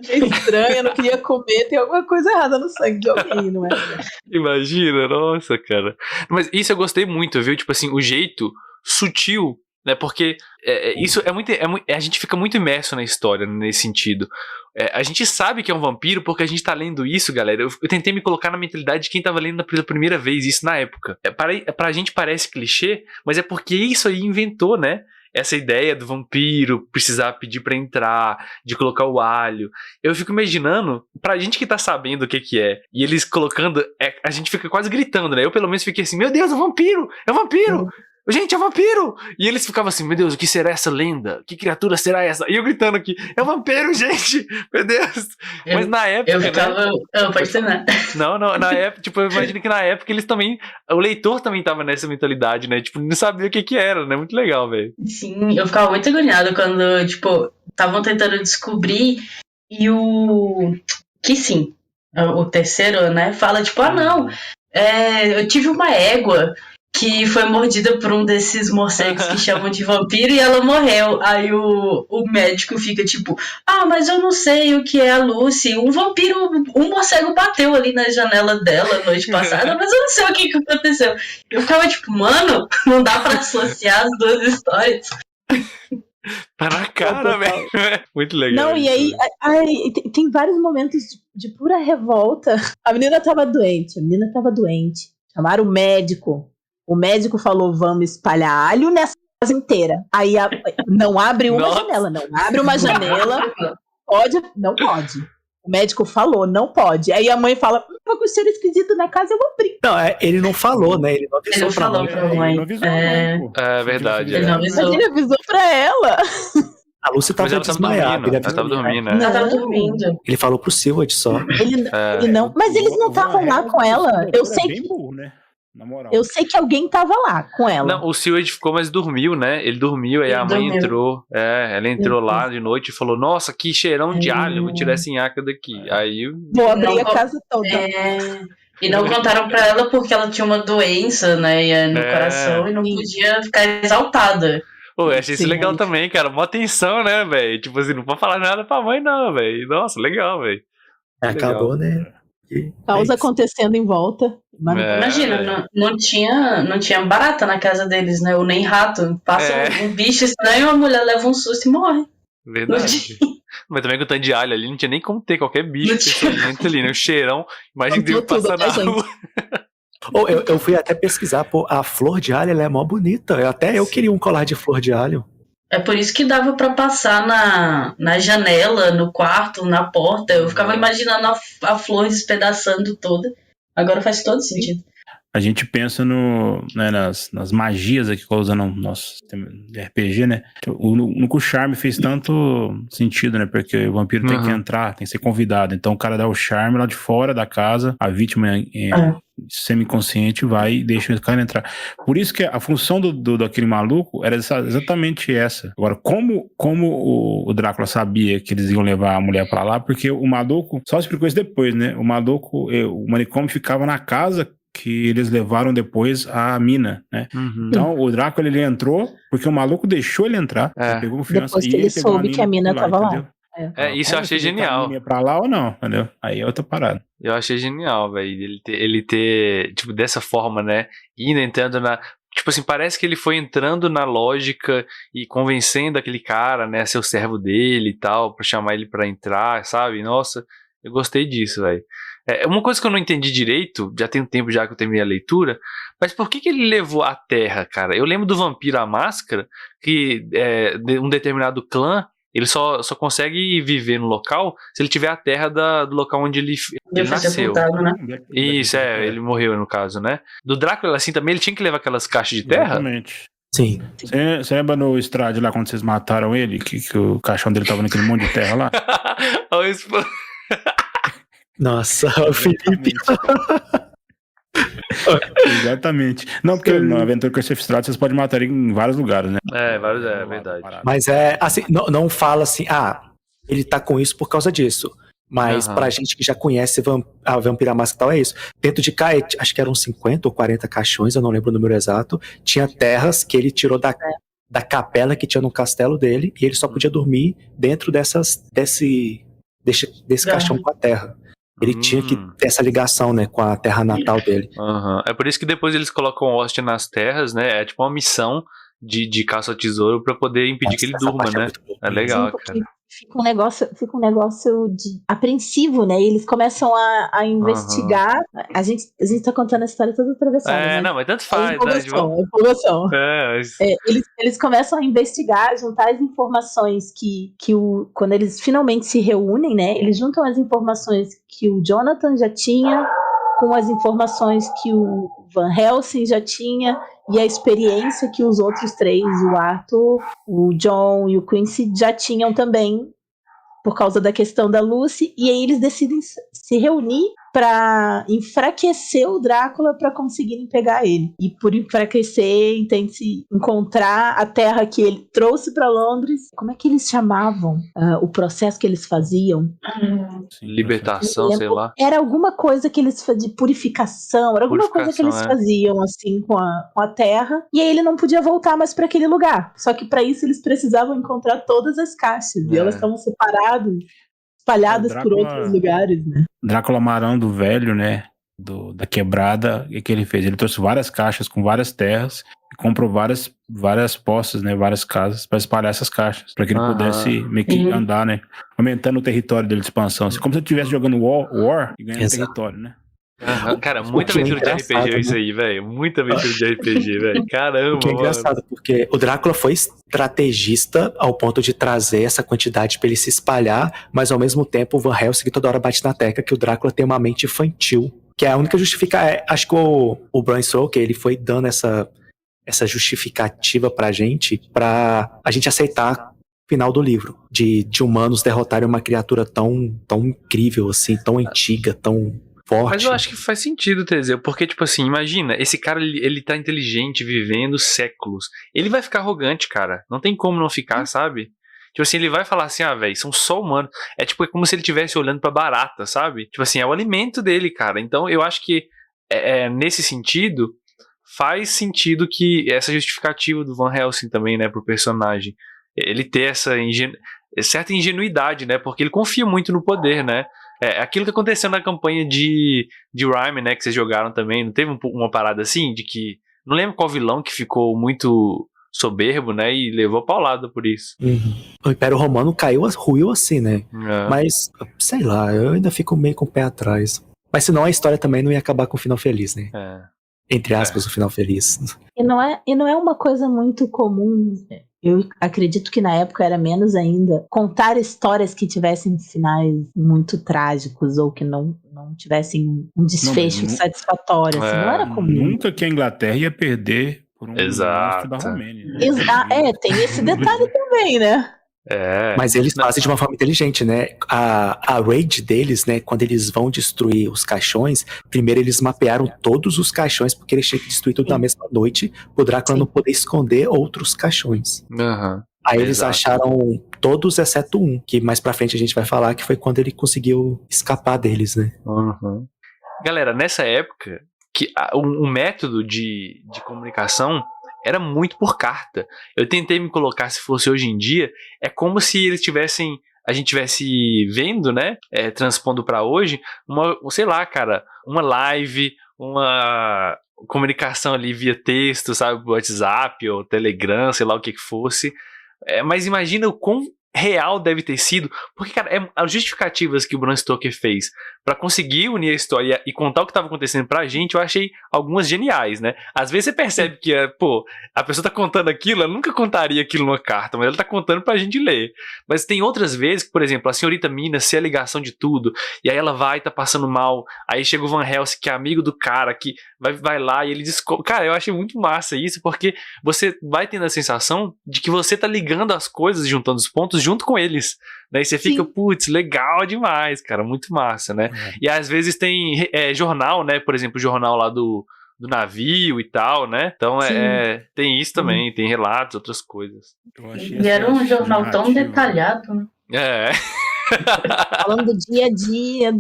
meio estranha, não queria comer, tem alguma coisa errada no sangue de alguém, não é?
Imagina, nossa, cara. Mas isso eu gostei muito, viu? Tipo assim, o jeito sutil, né? Porque isso a gente fica muito imerso na história nesse sentido. A gente sabe que é um vampiro porque a gente tá lendo isso, galera. Eu tentei me colocar na mentalidade de quem tava lendo pela primeira vez isso na época. Pra gente parece clichê, mas é porque isso aí inventou, né? Essa ideia do vampiro precisar pedir pra entrar, de colocar o alho. Eu fico imaginando, pra gente que tá sabendo o que é, e eles colocando, a gente fica quase gritando, né? Eu pelo menos fiquei assim, meu Deus, é um vampiro! É um vampiro! Gente, é um vampiro! E eles ficavam assim, meu Deus, o que será essa lenda? Que criatura será essa? E eu gritando aqui, é um vampiro, gente! Meu Deus! Mas na época,
eu ficava...
né?
Pode terminar.
Não, na época, tipo, eu imagino que na época eles também, o leitor também tava nessa mentalidade, né? Tipo, não sabia o que era, né? Muito legal, velho.
Sim, eu ficava muito agoniada quando, tipo, estavam tentando descobrir e que sim, o terceiro, né, fala, tipo, não, eu tive uma égua que foi mordida por um desses morcegos que chamam de vampiro e ela morreu. Aí o médico fica tipo, mas eu não sei o que é a Lucy. Um morcego bateu ali na janela dela noite passada, mas eu não sei o que aconteceu. Eu ficava tipo, mano, não dá pra associar as duas histórias.
Tá na cara, velho. Muito legal.
Não, e aí tem vários momentos de pura revolta. A menina tava doente. Chamaram o médico. O médico falou, vamos espalhar alho nessa casa inteira. Aí não abre uma janela, não abre uma janela. Não pode. O médico falou, não pode. Aí a mãe fala, tô com o cheiro esquisito na casa, eu vou abrir.
Não, ele não falou, né? Ele não avisou pra mãe.
Ele não avisou,
É verdade.
Ele não avisou.
Mas ele avisou pra ela.
A Lúcia tava desmaiada.
Ela tava dormindo, né?
Ela tava dormindo.
Ele falou pro Silvard só.
Ele não. Mas eles não estavam lá com ela. Eu sei que.
burro, né? Na moral.
Eu sei que alguém tava lá com ela.
Não, o Seward ficou, mas dormiu, né? Ele dormiu, aí a mãe entrou. Ela entrou lá de noite e falou, nossa, que cheirão de alho, vou tirar essa nhaca daqui. Aí...
Vou abrir a casa toda.
E não contaram pra ela porque ela tinha uma doença, né, no coração e não podia ficar exaltada.
Pô, eu achei isso legal também, cara. Mó atenção, né, velho? Tipo assim, não pode falar nada pra mãe, não, velho. Nossa, legal, velho.
Acabou, né?
Causa acontecendo em volta.
Imagina, não tinha barata na casa deles, né? Ou nem rato. Passa um bicho estranho, a mulher leva um susto e morre.
Verdade. Mas também com o tanto de alho ali, não tinha nem como ter qualquer bicho ali, né? O cheirão. Imagina que deu passar na rua.
Eu fui até pesquisar, pô, a flor de alho ela é mó bonita. Até eu queria um colar de flor de alho.
É por isso que dava pra passar na janela, no quarto, na porta. Eu ficava imaginando a flor despedaçando toda. Agora faz todo sentido.
A gente pensa nas magias aqui que usando o nosso sistema de RPG, né? O charme fez tanto sentido, né? Porque o vampiro tem que entrar, tem que ser convidado. Então o cara dá o charme lá de fora da casa, a vítima semi-consciente vai e deixa o cara entrar. Por isso que a função daquele maluco era exatamente essa. Agora, como o Drácula sabia que eles iam levar a mulher pra lá, porque o maluco, só explicou isso depois, né? O manicômio ficava na casa que eles levaram depois a mina, né? Então, o Drácula, ele entrou porque o maluco deixou ele entrar. Ele pegou confiança.
Depois que ele soube que a mina tava lá.
Isso eu achei genial.
Ia pra lá ou não, entendeu? Aí é outra parada.
Eu achei genial, velho. Ele ter, tipo, dessa forma, né? Entrando na... Tipo assim, parece que ele foi entrando na lógica e convencendo aquele cara, né? A ser o servo dele e tal, pra chamar ele pra entrar, sabe? Nossa, eu gostei disso, velho. Uma coisa que eu não entendi direito, já tem um tempo já que eu terminei a leitura, mas por que ele levou a terra, cara? Eu lembro do Vampiro à Máscara, que um determinado clã, ele só consegue viver no local se ele tiver a terra do local onde ele nasceu.
Né?
Isso, ele morreu no caso, né? Do Drácula, assim, também ele tinha que levar aquelas caixas de terra?
Exatamente.
Sim.
Você lembra no Strade lá quando vocês mataram ele? Que o caixão dele tava naquele monte de terra lá?
Olha isso.
Nossa, o Felipe.
Exatamente. Não, porque na Aventura com esse Strade vocês podem matar ele em vários lugares, né?
É verdade.
Mas assim, não fala assim, ele tá com isso por causa disso. Mas pra gente que já conhece a Vampira Máscara e tal, é isso. Dentro de cá, acho que eram 50 ou 40 caixões, eu não lembro o número exato. Tinha terras que ele tirou da capela que tinha no castelo dele, e ele só podia dormir dentro desse caixão com a terra. Ele tinha que ter essa ligação, né, com a terra natal dele.
É por isso que depois eles colocam o Austin nas terras, né? É tipo uma missão de caça ao tesouro pra poder impedir que ele durma, né? É legal, cara.
Fica um negócio de apreensivo, né? E eles começam a investigar. A gente tá contando a história toda atravessada.
Né? Não, mas tanto faz,
empolgação. Eles começam a investigar, juntar as informações quando eles finalmente se reúnem, né? Eles juntam as informações que o Jonathan já tinha com as informações que o Van Helsing já tinha e a experiência que os outros três, o Arthur, o John e o Quincy, já tinham também, por causa da questão da Lucy, e aí eles decidem se reunir para enfraquecer o Drácula para conseguirem pegar ele. E por enfraquecer, entende-se encontrar a terra que ele trouxe para Londres. Como é que eles chamavam o processo que eles faziam?
Libertação, sei lá.
Era alguma coisa que eles faziam de purificação, era alguma coisa que eles faziam assim com a terra. E aí ele não podia voltar mais para aquele lugar. Só que para isso eles precisavam encontrar todas as caixas. E elas estavam separadas, espalhadas por outros lugares, né?
Drácula Marando Velho, né? Da quebrada, o que ele fez? Ele trouxe várias caixas com várias terras e comprou várias posses, né? Várias casas para espalhar essas caixas, para que ele pudesse meio que andar, né? Aumentando o território dele de expansão. Assim, como se ele estivesse jogando War e ganhando território, né?
Cara, muita aventura de RPG é isso aí, velho. Muita aventura de RPG, velho. Caramba,
o que é engraçado, porque o Drácula foi estrategista ao ponto de trazer essa quantidade pra ele se espalhar, mas ao mesmo tempo o Van Helsing toda hora bate na tecla que o Drácula tem uma mente infantil, que é a única justificativa. Acho que o Bram Stoker, ele foi dando essa justificativa pra gente aceitar o final do livro, de humanos derrotarem uma criatura tão incrível assim, tão antiga, tão forte.
Mas eu acho que faz sentido, Teseu, porque, tipo assim, imagina, esse cara, ele tá inteligente, vivendo séculos. Ele vai ficar arrogante, cara. Não tem como não ficar, sabe? Tipo assim, ele vai falar assim, velho, são só humanos. É tipo, é como se ele estivesse olhando pra barata, sabe? Tipo assim, é o alimento dele, cara. Então, eu acho que, nesse sentido, faz sentido que essa justificativa do Van Helsing também, né, pro personagem. Ele ter essa certa ingenuidade, né? Porque ele confia muito no poder, né? Aquilo que aconteceu na campanha de Rime, né, que vocês jogaram também, não teve uma parada assim, de que, não lembro qual vilão que ficou muito soberbo, né, e levou paulada por isso.
O Império Romano ruiu assim, né, mas, sei lá, eu ainda fico meio com o pé atrás. Mas senão a história também não ia acabar com o final feliz, né, entre aspas, o final feliz.
E não é uma coisa muito comum. Eu acredito que na época era menos ainda contar histórias que tivessem finais muito trágicos ou que não tivessem um desfecho satisfatório. Assim, não era comum.
Nunca que a Inglaterra ia perder por um monstro da Romênia.
Né? Tem esse detalhe também, né?
Mas eles fazem de uma forma inteligente, né? A raid deles, né? Quando eles vão destruir os caixões, primeiro eles mapearam todos os caixões, porque eles tinham que destruir tudo na mesma noite, o Drácula não poder esconder outros caixões. Aí eles acharam todos, exceto um, que mais pra frente a gente vai falar, que foi quando ele conseguiu escapar deles, né?
Galera, nessa época, que o método de comunicação era muito por carta. Eu tentei me colocar, se fosse hoje em dia, é como se eles a gente tivesse vendo, né, transpondo pra hoje, sei lá, cara, uma live, uma comunicação ali via texto, sabe, WhatsApp ou Telegram, sei lá o que fosse. Mas imagina o quão real deve ter sido, porque, cara, as justificativas que o Bram Stoker fez pra conseguir unir a história e contar o que tava acontecendo pra gente, eu achei algumas geniais, né? Às vezes você percebe que, a pessoa tá contando aquilo, ela nunca contaria aquilo numa carta, mas ela tá contando pra gente ler. Mas tem outras vezes que, por exemplo, a senhorita Mina ser a ligação de tudo, e aí ela vai, tá passando mal, aí chega o Van Helsing, que é amigo do cara, que vai lá e ele descobre. Cara, eu achei muito massa isso, porque você vai tendo a sensação de que você tá ligando as coisas, juntando os pontos junto com eles. Daí você fica, putz, legal demais, cara, muito massa, né? E às vezes tem jornal, né? Por exemplo, o jornal lá do navio e tal, né? Então tem isso também, tem relatos, outras coisas.
E era um jornal tão detalhado, né?
Falando do dia a dia,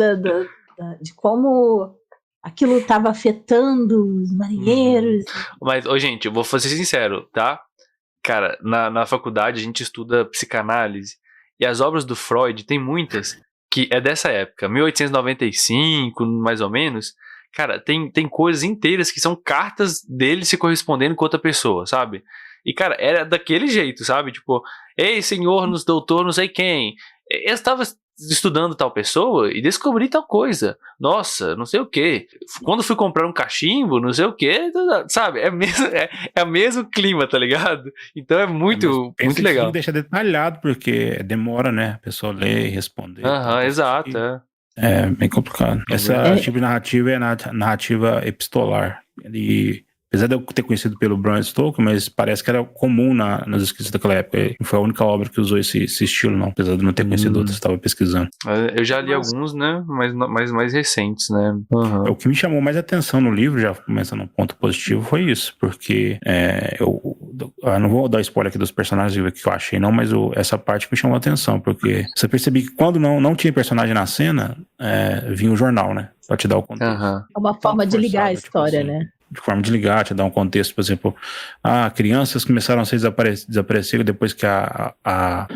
de como aquilo estava afetando os marinheiros.
Mas, gente, eu vou ser sincero, tá? Cara, na faculdade a gente estuda psicanálise e as obras do Freud, tem muitas que é dessa época, 1895, mais ou menos. Cara, tem coisas inteiras que são cartas dele se correspondendo com outra pessoa, sabe? E, cara, era daquele jeito, sabe? Tipo, ei, senhor, doutor, não sei quem. Eu estava estudando tal pessoa e descobri tal coisa. Nossa, não sei o quê. Quando fui comprar um cachimbo, não sei o quê, sabe? É o mesmo clima, tá ligado? Então é muito legal.
Tem que deixar detalhado, porque demora, né? A pessoa ler e responder.
Exato,
É bem complicado. Essa tipo de narrativa é a narrativa epistolar. E apesar de eu ter conhecido pelo Bram Stoker, mas parece que era comum nos escritos daquela época. Não foi a única obra que usou esse estilo, não. Apesar de não ter conhecido outras, estava pesquisando.
Eu já li alguns, né? Mas mais recentes, né?
O que me chamou mais atenção no livro, já começando um ponto positivo, foi isso. Porque eu não vou dar spoiler aqui dos personagens que eu achei, não, mas essa parte me chamou a atenção. Porque você percebe que quando não tinha personagem na cena, vinha o jornal, né? Pra te dar o contexto.
É uma forma de ligar a história,
tipo assim,
né?
De forma de ligar, te dar um contexto, por exemplo, crianças começaram a ser desaparecidas depois que a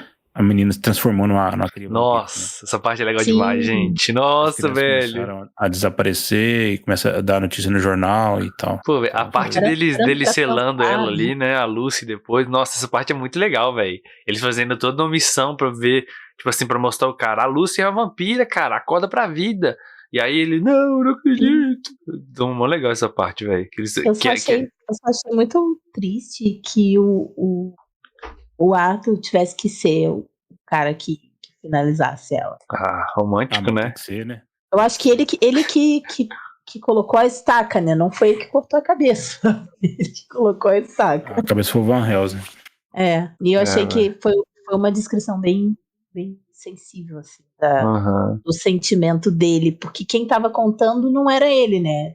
menina se transformou numa criança.
Nossa, né? Essa parte é legal demais, gente. Nossa, velho.
Começaram a desaparecer e começa a dar notícia no jornal e tal.
Pô, a parte deles selando ela ali, né? A Lucy depois. Nossa, essa parte é muito legal, velho. Eles fazendo toda uma missão pra ver, tipo assim, pra mostrar o cara. A Lucy é uma vampira, cara. Acorda pra vida. E aí ele, não acredito. Então, mó legal essa parte, velho.
Eu só achei muito triste que o Arthur tivesse que ser o cara que finalizasse ela.
Romântico, né?
Tem que ser, né?
Eu acho que ele que colocou a estaca, né? Não foi ele que cortou a cabeça. Ele que colocou a estaca.
A cabeça foi o Van Helsing.
E eu achei que foi uma descrição bem sensível, assim, do sentimento dele, porque quem tava contando não era ele, né?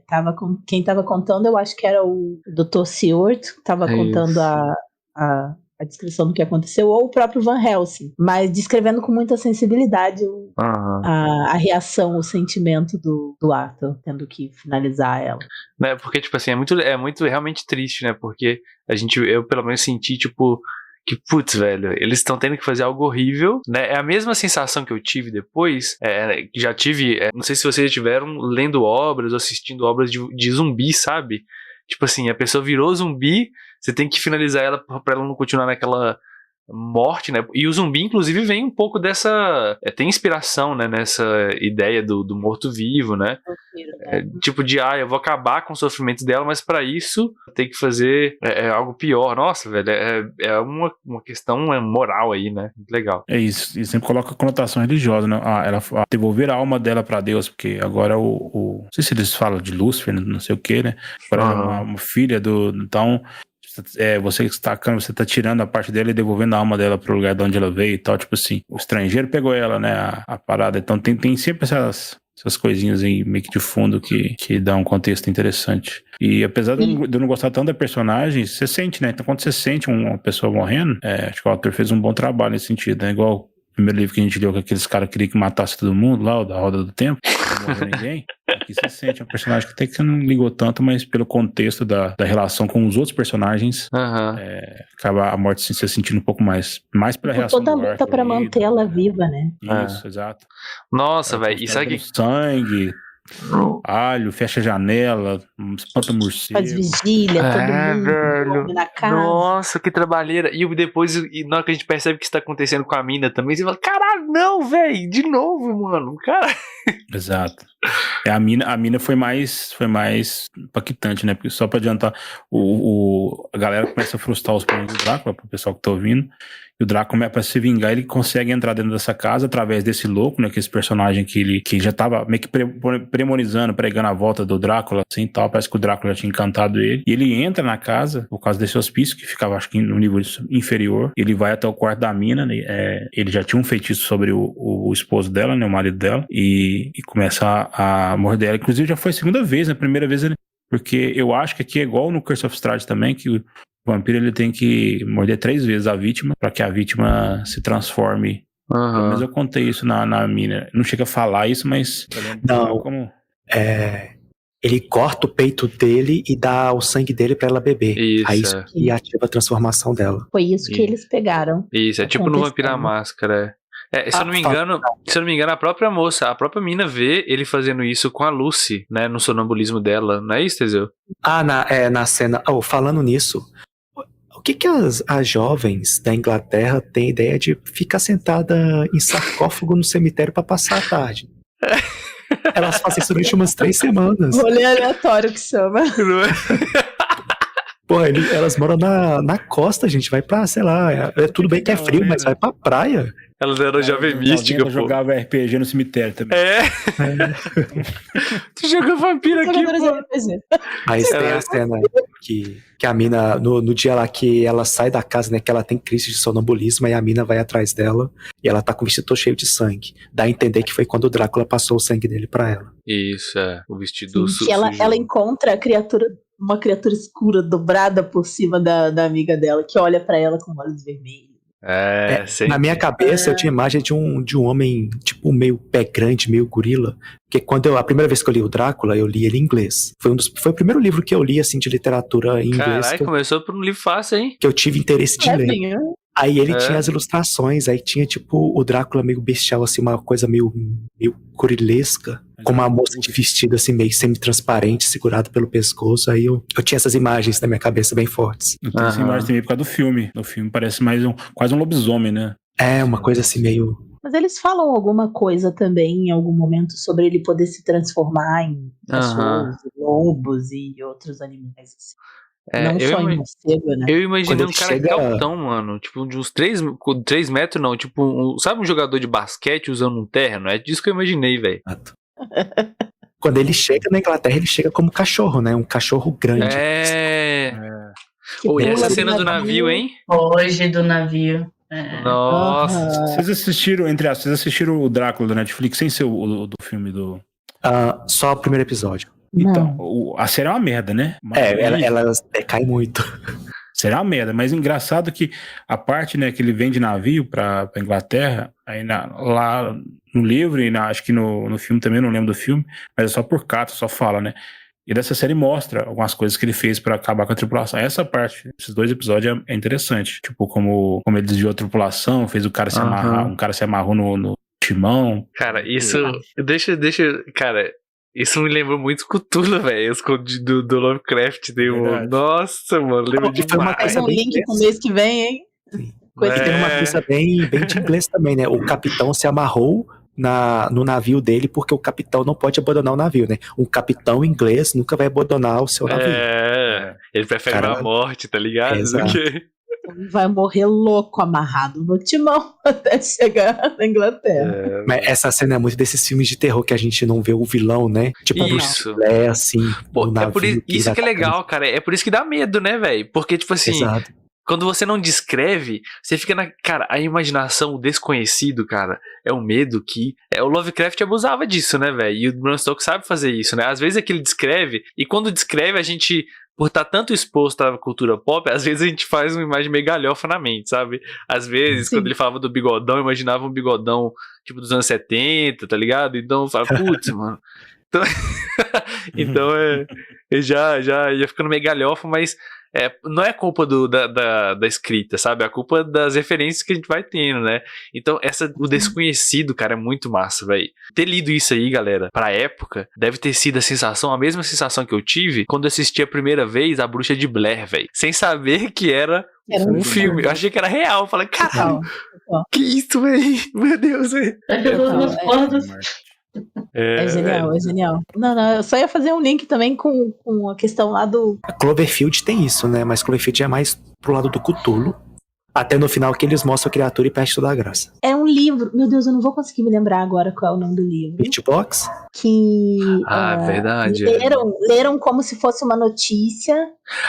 Quem tava contando, eu acho que era o Dr. Seward, que tava contando a descrição do que aconteceu, ou o próprio Van Helsing, mas descrevendo com muita sensibilidade a reação, o sentimento do Arthur, tendo que finalizar ela.
Porque, tipo assim, é muito realmente triste, né? Porque eu pelo menos senti, tipo, que, putz, velho, eles estão tendo que fazer algo horrível, né? É a mesma sensação que eu tive depois, que já tive, não sei se vocês já tiveram lendo obras ou assistindo obras de zumbi, sabe? Tipo assim, a pessoa virou zumbi, você tem que finalizar ela pra ela não continuar naquela morte, né? E o zumbi, inclusive, vem um pouco dessa... tem inspiração, né? Nessa ideia do morto-vivo, né? Tipo de, eu vou acabar com o sofrimento dela, mas pra isso tem que fazer algo pior. Nossa, velho, é uma questão moral aí, né? Muito legal.
É isso, e sempre coloca conotação religiosa, né? Ela devolver a alma dela pra Deus, porque agora não sei se eles falam de Lúcifer, não sei o que, né? Agora uma filha então... você está tirando a parte dela e devolvendo a alma dela pro lugar de onde ela veio e tal, tipo assim, o estrangeiro pegou ela, né, a parada, então tem sempre essas coisinhas aí meio que de fundo que dá um contexto interessante. E apesar de eu não gostar tanto da personagem, você sente, né, então quando você sente uma pessoa morrendo, acho que o autor fez um bom trabalho nesse sentido, né, igual o primeiro livro que a gente leu, que aqueles caras queriam que matasse todo mundo lá, o da Roda do Tempo, não morreu ninguém. Aqui você sente um personagem que até que você não ligou tanto, mas pelo contexto da relação com os outros personagens, acaba a morte se sentindo um pouco mais pela reação
toda
do
a luta pra manter ela viva, né?
Isso, exato.
Nossa, velho, e sabe que...
sangue, alho, fecha a janela, espanta morcego.
Faz vigília, todo mundo dorme na casa.
Nossa, que trabalheira. E depois, na hora que a gente percebe que isso tá acontecendo com a mina também, você fala, caralho, não, velho, de novo, mano, cara.
Exato. A mina foi mais impactante, né? Porque só pra adiantar, a galera começa a frustrar os planos do Drácula, pro pessoal que tá ouvindo. E o Drácula, pra se vingar, ele consegue entrar dentro dessa casa através desse louco, né? Que esse personagem que já tava meio que premonizando, pregando a volta do Drácula, assim e tal. Parece que o Drácula já tinha encantado ele. E ele entra na casa, por causa desse hospício, que ficava, acho que no nível inferior. Ele vai até o quarto da mina, né? Ele já tinha um feitiço sobre o esposo dela, né? O marido dela. E começa a morder ela. Inclusive, já foi a segunda vez, né? A primeira vez ele... Porque eu acho que aqui é igual no Curse of Strahd também, que o vampiro ele tem que morder 3 vezes a vítima para que a vítima se transforme. Pelo menos eu contei isso na mina. Não chega a falar isso, mas...
Não,
como...
ele corta o peito dele e dá o sangue dele pra ela beber.
Isso,
Aí isso que ativa a transformação dela.
Foi isso que eles pegaram.
Isso, é tipo no Vampiro à Máscara. Se eu não me engano, a própria moça, a própria mina vê ele fazendo isso com a Lucy, né, no sonambulismo dela. Não é isso, Teseu?
Na cena... falando nisso... O que as jovens da Inglaterra têm ideia de ficar sentada em sarcófago no cemitério pra passar a tarde? Elas fazem isso durante umas 3 semanas.
Rolê aleatório que chama.
Pô, elas moram na costa, gente. Vai pra, sei lá, tudo bem que é frio, mas vai pra praia.
Elas eram jovem mística, pô.
Jogava RPG no cemitério também.
Tu jogou vampiro aqui, pô.
Mas tem a cena que a mina, no dia lá que ela sai da casa, né, que ela tem crise de sonambulismo, e a mina vai atrás dela, e ela tá com o vestido cheio de sangue. Dá a entender que foi quando o Drácula passou o sangue dele pra ela.
Isso, o vestido sujo.
Ela encontra uma criatura escura dobrada por cima da amiga dela, que olha pra ela com olhos vermelhos.
Na minha cabeça eu tinha a imagem de um homem tipo meio pé grande, meio gorila, porque a primeira vez que eu li o Drácula, eu li ele em inglês. Foi o primeiro livro que eu li assim de literatura em inglês.
Caralho, começou por um livro fácil, hein?
Que eu tive interesse de ler. Aí ele tinha as ilustrações, aí tinha tipo o Drácula meio bestial, assim, uma coisa meio gorilesca, com uma moça de vestido assim meio semi-transparente, segurado pelo pescoço. Aí eu tinha essas imagens na minha cabeça bem fortes.
Eu tenho essa imagem também por causa do filme. No filme parece mais quase um lobisomem, né?
Uma coisa assim meio...
Mas eles falam alguma coisa também em algum momento sobre ele poder se transformar em pessoas, lobos e outros animais assim. Não só em morcego, né?
Eu imaginei um cara altão, mano. Tipo, de uns 3 metros, não. Tipo, sabe um jogador de basquete usando um terno? É disso que eu imaginei, velho.
Quando ele chega na Inglaterra, ele chega como cachorro, né? Um cachorro grande.
E essa cena do navio, hein?
Hoje do navio.
Nossa.
Vocês assistiram o Drácula do Netflix sem ser o do filme do...
Só o primeiro episódio.
Então, a série é uma merda, né?
Ela decai muito.
Série é uma merda, mas engraçado que a parte, né, que ele vem de navio pra Inglaterra, aí lá no livro e acho que no filme também, não lembro do filme, mas é só por carta, só fala, né? E dessa série mostra algumas coisas que ele fez pra acabar com a tripulação. Essa parte, esses 2 episódios é interessante. Tipo, como ele desviou a tripulação, fez o cara se amarrar, um cara se amarrou no timão.
Cara, isso... Cara... Isso me lembrou muito Cthulhu, velho. Do Lovecraft. Nossa, mano, lembro demais.
Faz um link pro mês que vem, hein?
E tem uma coisa bem de inglês também, né? O capitão se amarrou no navio dele porque o capitão não pode abandonar o navio, né? Um capitão inglês nunca vai abandonar o seu navio.
Ele prefere a morte, tá ligado?
Vai morrer louco, amarrado no timão até chegar na Inglaterra.
Mas essa cena é muito desses filmes de terror que a gente não vê o vilão, né? Tipo
isso.
Assim.
Pô, isso que é legal, cara. É por isso que dá medo, né, velho? Porque, tipo assim, quando você não descreve, você fica Cara, a imaginação, o desconhecido, cara, é um medo que... O Lovecraft abusava disso, né, velho? E o Bram Stoker sabe fazer isso, né? Às vezes é que ele descreve, e quando descreve, a gente... Por estar tanto exposto à cultura pop, às vezes a gente faz uma imagem meio galhofa na mente, sabe? Às vezes, quando ele falava do bigodão, eu imaginava um bigodão tipo dos anos 70, tá ligado? Então eu falava, putz, mano. Então já ia ficando meio galhofa, mas não é culpa da escrita, sabe? É a culpa das referências que a gente vai tendo, né? Então, o desconhecido, cara, é muito massa, velho. Ter lido isso aí, galera, pra época, deve ter sido a mesma sensação que eu tive quando eu assisti a primeira vez A Bruxa de Blair, velho. Sem saber que era um filme. Eu achei que era real. Eu falei, caralho, que isso, velho? Meu Deus, velho.
É genial, é genial. Não, eu só ia fazer um link também com a questão lá do...
A Cloverfield tem isso, né? Mas Cloverfield é mais pro lado do Cthulhu. Até no final que eles mostram a criatura e perde toda a graça.
É um livro, meu Deus, eu não vou conseguir me lembrar agora qual é o nome do livro.
Beatbox?
Que
verdade.
leram como se fosse uma notícia.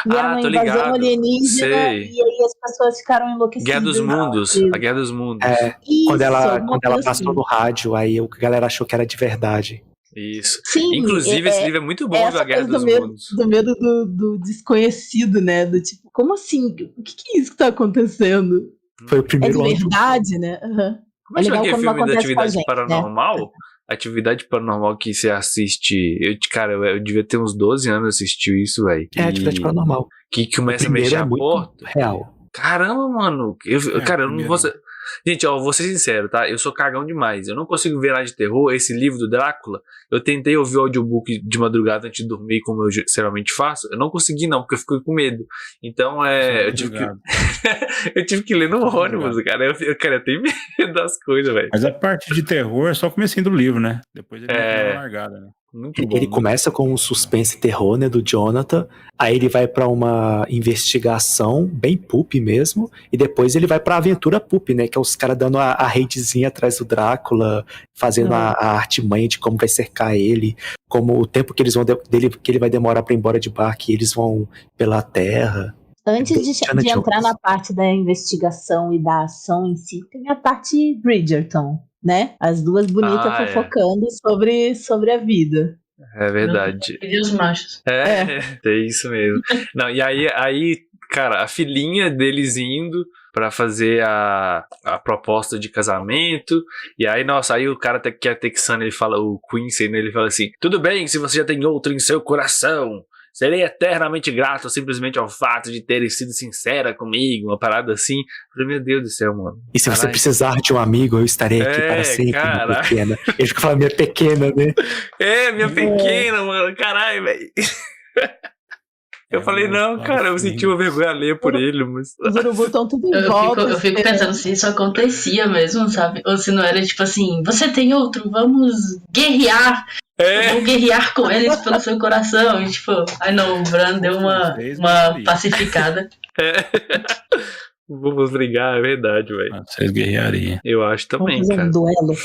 E era uma
tô
invasão
ligado.
alienígena.
Sei.
E aí as pessoas ficaram enlouquecidas.
Guerra dos Mundos. A Guerra dos Mundos.
Isso,
Quando ela
coisa
passou no rádio, aí a galera achou que era de verdade.
Isso.
Sim,
Inclusive, esse livro é muito bom,
essa
A Guerra
coisa
dos Mundos.
do medo do desconhecido, né? Do tipo, como assim? O que é isso que tá acontecendo?
Foi o
É de
primeiro ano.
verdade, né? Uhum.
Como é que
legal
aquele
quando não
filme da
acontece com a
Atividade
gente,
Paranormal? Atividade Paranormal que você assiste. Eu devia ter uns 12 anos assistindo isso, velho.
Atividade paranormal.
Que começa a
O primeiro
mexer
é
a
muito
porta.
real.
Caramba, mano. Cara, eu não
primeiro.
vou ser... Gente, ó, vou ser sincero, tá? Eu sou cagão demais. Eu não consigo ver nada de terror. Esse livro do Drácula, eu tentei ouvir o audiobook de madrugada antes de dormir, como eu geralmente faço. Eu não consegui, não, porque eu fiquei com medo. Então, eu tive que... eu tive que ler no ônibus, cara. Eu tenho medo das coisas, velho.
Mas a parte de terror é só o comecinho do livro, né? Depois ele dá uma largada, né?
Muito bom.
Ele começa com um suspense terror, né, do Jonathan, aí ele vai pra uma investigação bem pulp mesmo, e depois ele vai pra aventura pulp, né, que é os caras dando a raidzinha atrás do Drácula, fazendo a artimanha de como vai cercar ele, como o tempo que eles vão que ele vai demorar pra ir embora de barco, e eles vão pela terra.
Antes de entrar na parte da investigação e da ação em si, tem a parte Bridgerton, né? As duas bonitas fofocando sobre a vida.
É verdade.
E os machos.
É isso mesmo. Não, e aí, cara, a filhinha deles indo pra fazer a proposta de casamento, e aí, nossa, aí o cara que é texano, ele fala, o Quincy, né, ele fala assim, tudo bem se você já tem outro em seu coração, serei eternamente grato simplesmente ao fato de terem sido sincera comigo, uma parada assim. Eu falei, meu Deus do céu, mano.
E se você precisar de um amigo, eu estarei aqui para sempre, minha pequena. Ele fica falando minha pequena, né?
Minha pequena, mano, caralho, velho. Eu falei, não, cara, eu senti uma vergonha alheia por ele, mas...
Os urubus estão tudo em volta.
Eu fico pensando se isso acontecia mesmo, sabe? Ou se não era tipo assim, você tem outro, vamos guerrear. Vou guerrear com eles pelo seu coração. E tipo, não, o Bran deu uma pacificada.
Vamos brigar, é verdade, velho.
Vocês guerreariam.
Eu acho também,
vamos fazer
cara.
um duelo.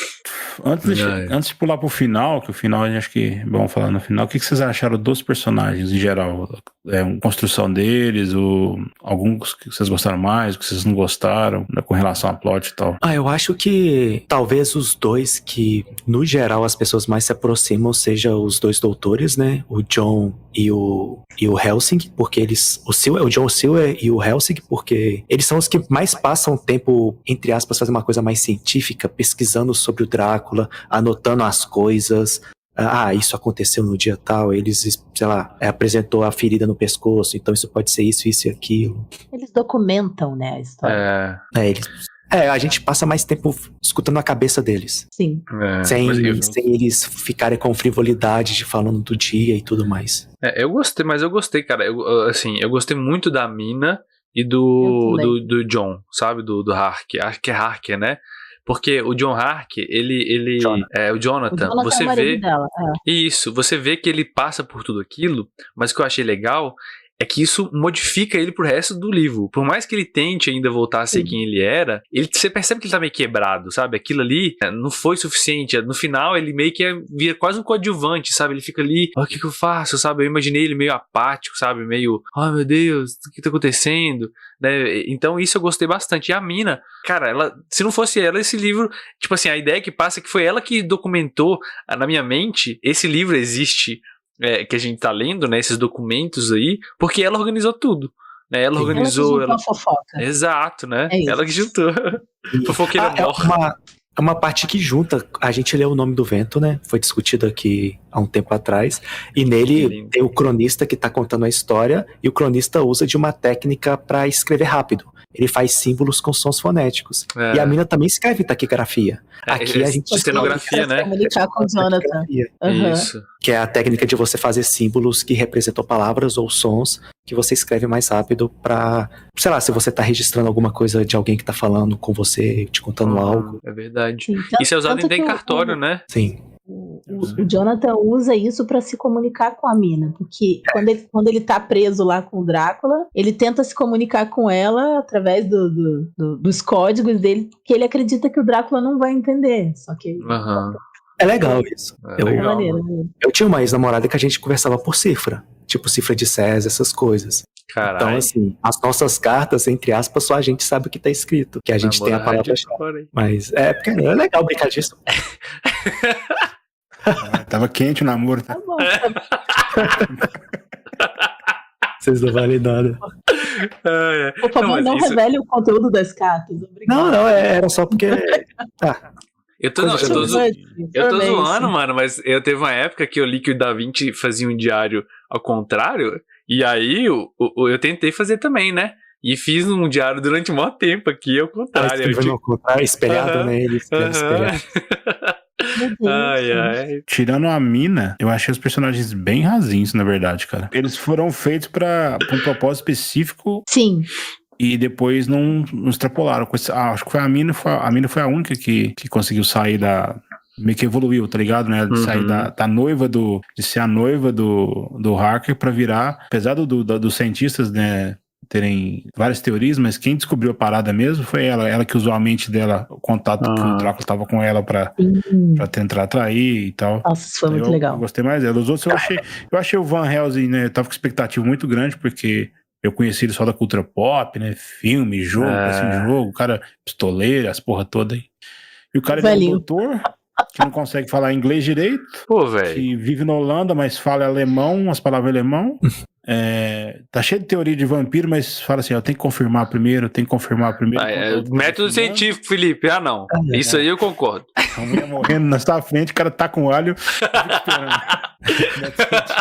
Antes de pular pro final, que o final a gente acho que vamos falar no final, o que vocês acharam dos personagens em geral? A construção deles, alguns que vocês gostaram mais, que vocês não gostaram, né, com relação a plot e tal?
Eu acho que talvez os dois que, no geral, as pessoas mais se aproximam sejam os dois doutores, né? O John e o Helsing, porque o John Silver e o Helsing, porque eles são os que mais passam tempo, entre aspas, fazendo uma coisa mais científica, pesquisando sobre o Drácula, anotando as coisas. Isso aconteceu no dia tal, eles, sei lá, apresentou a ferida no pescoço, então isso pode ser isso, isso e aquilo.
Eles documentam, né, a história.
A gente passa mais tempo escutando a cabeça deles.
Sim.
Sem eles ficarem com frivolidade de falando do dia e tudo mais.
Eu gostei, cara. Eu gostei muito da Mina e do John, sabe? Do Hark. Acho que é Harker, né? Porque o John Harker, ele o Jonathan, você vê
dela,
isso, você vê que ele passa por tudo aquilo, mas o que eu achei legal é que isso modifica ele pro resto do livro. Por mais que ele tente ainda voltar a ser quem ele era, você percebe que ele tá meio quebrado, sabe? Aquilo ali não foi suficiente. No final, ele meio que vira quase um coadjuvante, sabe? Ele fica ali, o que eu faço, sabe? Eu imaginei ele meio apático, sabe? Meio, meu Deus, o que tá acontecendo? Né? Então isso eu gostei bastante. E a Mina, cara, se não fosse ela, esse livro, tipo assim, a ideia que passa é que foi ela que documentou na minha mente, esse livro existe, que a gente tá lendo, né, esses documentos aí, porque ela organizou tudo, né, ela organizou...
Ela fofoca.
Exato, né, ela que juntou. Fofoqueira
É uma parte que junta, a gente leu O Nome do Vento, né, foi discutido aqui há um tempo atrás, e nele tem o cronista que tá contando a história, e o cronista usa de uma técnica para escrever rápido. Ele faz símbolos com sons fonéticos. E a Mina também escreve taquigrafia. Aqui a gente...
Estenografia, né?
Comunicar com o Jonathan.
Isso.
Que é a técnica de você fazer símbolos que representam palavras ou sons que você escreve mais rápido pra... Sei lá, se você tá registrando alguma coisa de alguém que tá falando com você, te contando algo.
É verdade.
Sim,
isso é usado em cartório, né?
Sim.
o Jonathan usa isso pra se comunicar com a mina, porque quando ele tá preso lá com o Drácula, ele tenta se comunicar com ela através dos códigos dele, que ele acredita que o Drácula não vai entender. Só que
É legal isso.
Legal.
Eu tinha uma ex-namorada que a gente conversava por cifra. Tipo cifra de César, essas coisas.
Caralho.
Então, assim, as nossas cartas, entre aspas, só a gente sabe o que tá escrito. Que a gente tem a palavra-chave. Mas porque é legal brincar disso.
Tava quente o namoro.
Tá bom.
Vocês não valem nada.
Por favor, não revele o conteúdo das cartas. Obrigado.
Não, era só porque...
Eu tô zoando, mano, mas eu teve uma época que eu li que o Da Vinci fazia um diário ao contrário, e aí eu tentei fazer também, né? E fiz um diário durante um maior tempo aqui, ao contrário.
Ao contrário, espelhado, né? Ele espelhado.
Tirando a mina, eu achei os personagens bem rasinhos, na verdade, cara. Eles foram feitos pra um propósito específico.
Sim.
E depois não extrapolaram. Acho que foi a mina foi a única que conseguiu sair meio que evoluiu, tá ligado, né? De sair da noiva de ser a noiva do Harker pra virar, apesar dos cientistas, né, terem várias teorias, mas quem descobriu a parada mesmo foi ela que usou a mente dela, o contato que o Drácula tava com ela pra tentar atrair e tal.
Nossa, foi muito legal.
Eu gostei mais dela. Os outros eu achei o Van Helsing, né, eu tava com expectativa muito grande, porque eu conheci ele só da cultura pop, né? Filme, jogo, o cara pistoleiro, as porra toda aí. E o cara é um doutor que não consegue falar inglês direito.
Pô, velho.
Que vive na Holanda, mas fala alemão, as palavras alemão. Tá cheio de teoria de vampiro, mas fala assim, eu tenho que confirmar primeiro.
Método científico, Felipe. Não. Isso aí eu concordo.
A mulher morrendo na sua frente, o cara tá com alho.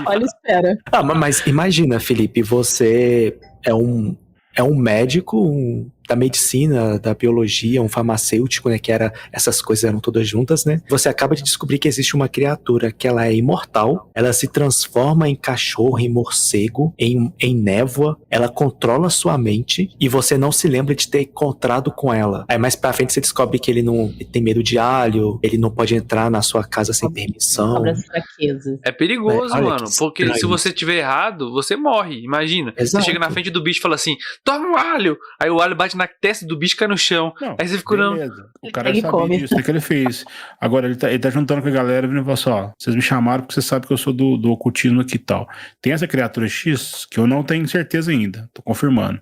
Olha, espera.
Mas imagina, Felipe, você é um médico da medicina, da biologia, um farmacêutico, né, que essas coisas eram todas juntas, né? Você acaba de descobrir que existe uma criatura que ela é imortal, ela se transforma em cachorro, em morcego, em névoa, ela controla sua mente e você não se lembra de ter encontrado com ela. Aí mais pra frente você descobre que ele tem medo de alho, ele não pode entrar na sua casa sem permissão.
Sobre as fraquezas.
É perigoso, mano, porque se você tiver errado, você morre, imagina.
Exato.
Você chega na frente do bicho e fala assim, toma um alho! Aí o alho bate na testa do bicho e cai no chão. Não, aí você fica
beleza. O cara sabia disso, o que ele fez. Agora ele tá juntando com a galera e falou assim, vocês me chamaram porque vocês sabem que eu sou do ocultismo aqui e tal. Tem essa criatura X que eu não tenho certeza ainda, tô confirmando.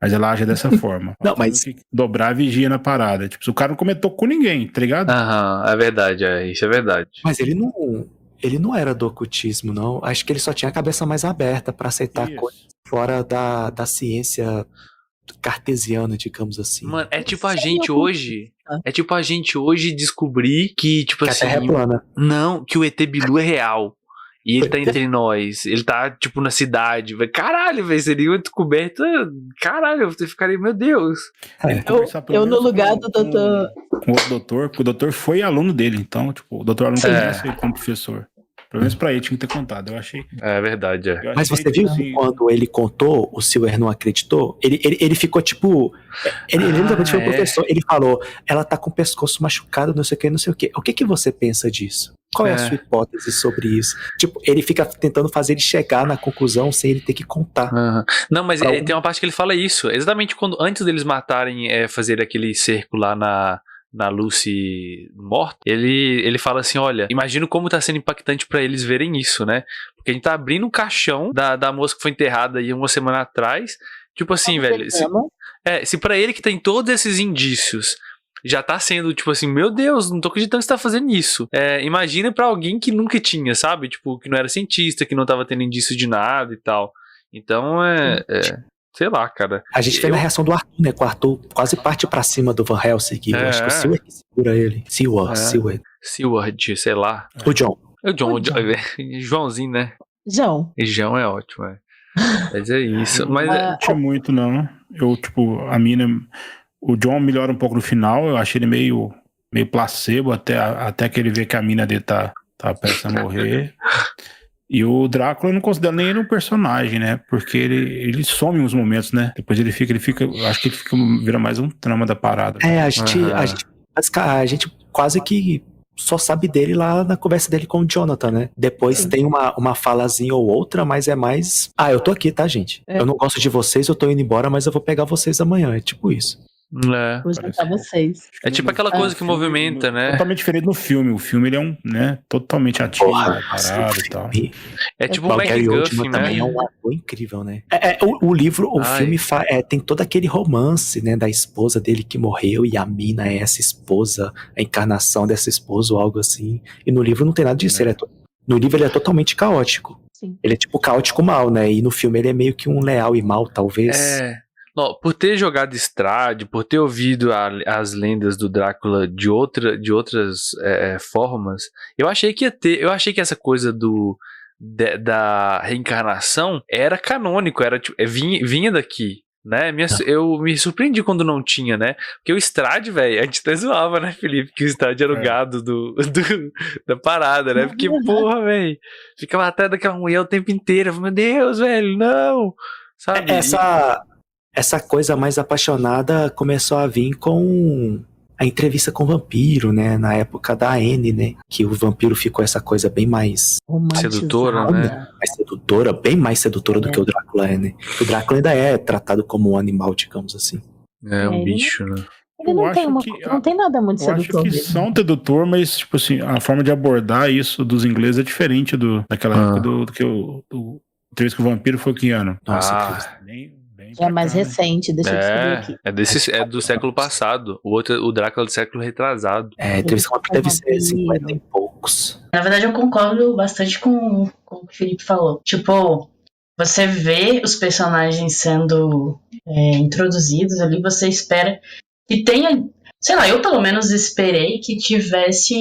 Mas ela age dessa forma.
Não, mas...
Dobrar a vigia na parada. Tipo, se o cara não comentou com ninguém, tá ligado?
É verdade, isso é verdade.
Mas ele não era do ocultismo, não. Acho que ele só tinha a cabeça mais aberta pra aceitar coisas fora da ciência cartesiana, digamos assim.
Mano, é tipo a gente hoje descobrir que, tipo
que
assim...
a Terra é plana.
Não, que o ET Bilu é real. E ele tá entre nós. Ele tá, tipo, na cidade. Caralho, velho, seria uma descoberta... Caralho, eu ficaria, meu Deus.
Eu no lugar do doutor...
Com o doutor, porque o doutor foi aluno dele. Então, tipo, o doutor aluno conhece ele como professor. Pelo menos pra ele tinha que ter contado, eu achei.
É verdade,
Mas você viu que quando ele contou, o Silver não acreditou? Ele ficou tipo... Ele literalmente foi o professor, ele falou, ela tá com o pescoço machucado, não sei o que, não sei o que. O que você pensa disso? Qual é a sua hipótese sobre isso? Tipo, ele fica tentando fazer ele chegar na conclusão sem ele ter que contar.
Não, mas tem uma parte que ele fala isso. Exatamente antes deles matarem, fazer aquele cerco lá na Lucy morta, ele fala assim, olha, imagino como tá sendo impactante pra eles verem isso, né? Porque a gente tá abrindo um caixão da moça que foi enterrada aí uma semana atrás, tipo assim, velho, se pra ele que tem todos esses indícios já tá sendo, tipo assim, meu Deus, não tô acreditando que você tá fazendo isso. Imagina pra alguém que nunca tinha, sabe? Tipo, que não era cientista, que não tava tendo indício de nada e tal. Então, sei lá, cara.
A gente vê na reação do Arthur, né? Que o Arthur quase parte pra cima do Van Helsing. Eu acho que o Seward que segura ele.
Seward, sei lá.
O John.
Joãozinho, né?
João
é ótimo, Mas é isso. Mas
não tinha muito, não. Eu, tipo, a mina... O John melhora um pouco no final. Eu achei ele meio placebo até que ele vê que a mina dele tá prestes a morrer. E o Drácula eu não considero nem ele um personagem, né? Porque ele some em uns momentos, né? Depois ele fica, acho que ele vira mais um trama da parada.
A gente quase que só sabe dele lá na conversa dele com o Jonathan, né? Depois tem uma falazinha ou outra, mas é mais... eu tô aqui, tá, gente? Eu não gosto de vocês, eu tô indo embora, mas eu vou pegar vocês amanhã. É tipo isso.
Vou jantar vocês.
É tipo aquela coisa que movimenta, né?
Totalmente diferente do filme. O filme, ele é totalmente ativo, parado e tal.
É tipo o
Gary Oldman
MacGuffin,
também é
né?
um ator incrível, né? O livro, o filme tem todo aquele romance, né, da esposa dele que morreu e a mina é essa esposa, a encarnação dessa esposa ou algo assim. E no livro não tem nada disso. No livro ele é totalmente caótico.
Sim.
Ele é tipo caótico mal, né? E no filme ele é meio que um leal e mal, talvez.
Não, por ter jogado Strade, por ter ouvido as lendas do Drácula de outras formas, eu achei que essa coisa da reencarnação era canônico, era tipo, vinha daqui, né? Eu me surpreendi quando não tinha, né? Porque o Strade, velho, a gente até zoava, né, Felipe? Que o Strade era o gado da parada, né? Porque, porra, velho, ficava atrás daquela mulher o tempo inteiro. Meu Deus, velho, não! Sabe?
Essa coisa mais apaixonada começou a vir com a entrevista com o vampiro, né? Na época da Anne, né? Que o vampiro ficou essa coisa bem mais
sedutora, né?
Mais sedutora, bem mais sedutora do que o Drácula é, né? O Drácula ainda é tratado como um animal, digamos assim.
É um bicho, né?
Ele não tem nada muito sedutor.
Eu acho que são sedutor, mas, tipo assim, a forma de abordar isso dos ingleses é diferente daquela época do que o entrevista com o vampiro foi que ano?
Nossa,
é mais recente, deixa eu descobrir aqui.
É do século passado. O Drácula do século retrasado.
Entrevista com o vampiro deve ser 50 e poucos.
Na verdade, eu concordo bastante com o que o Felipe falou. Tipo, você vê os personagens sendo introduzidos ali, você espera que tenha... Sei lá, eu pelo menos esperei que tivesse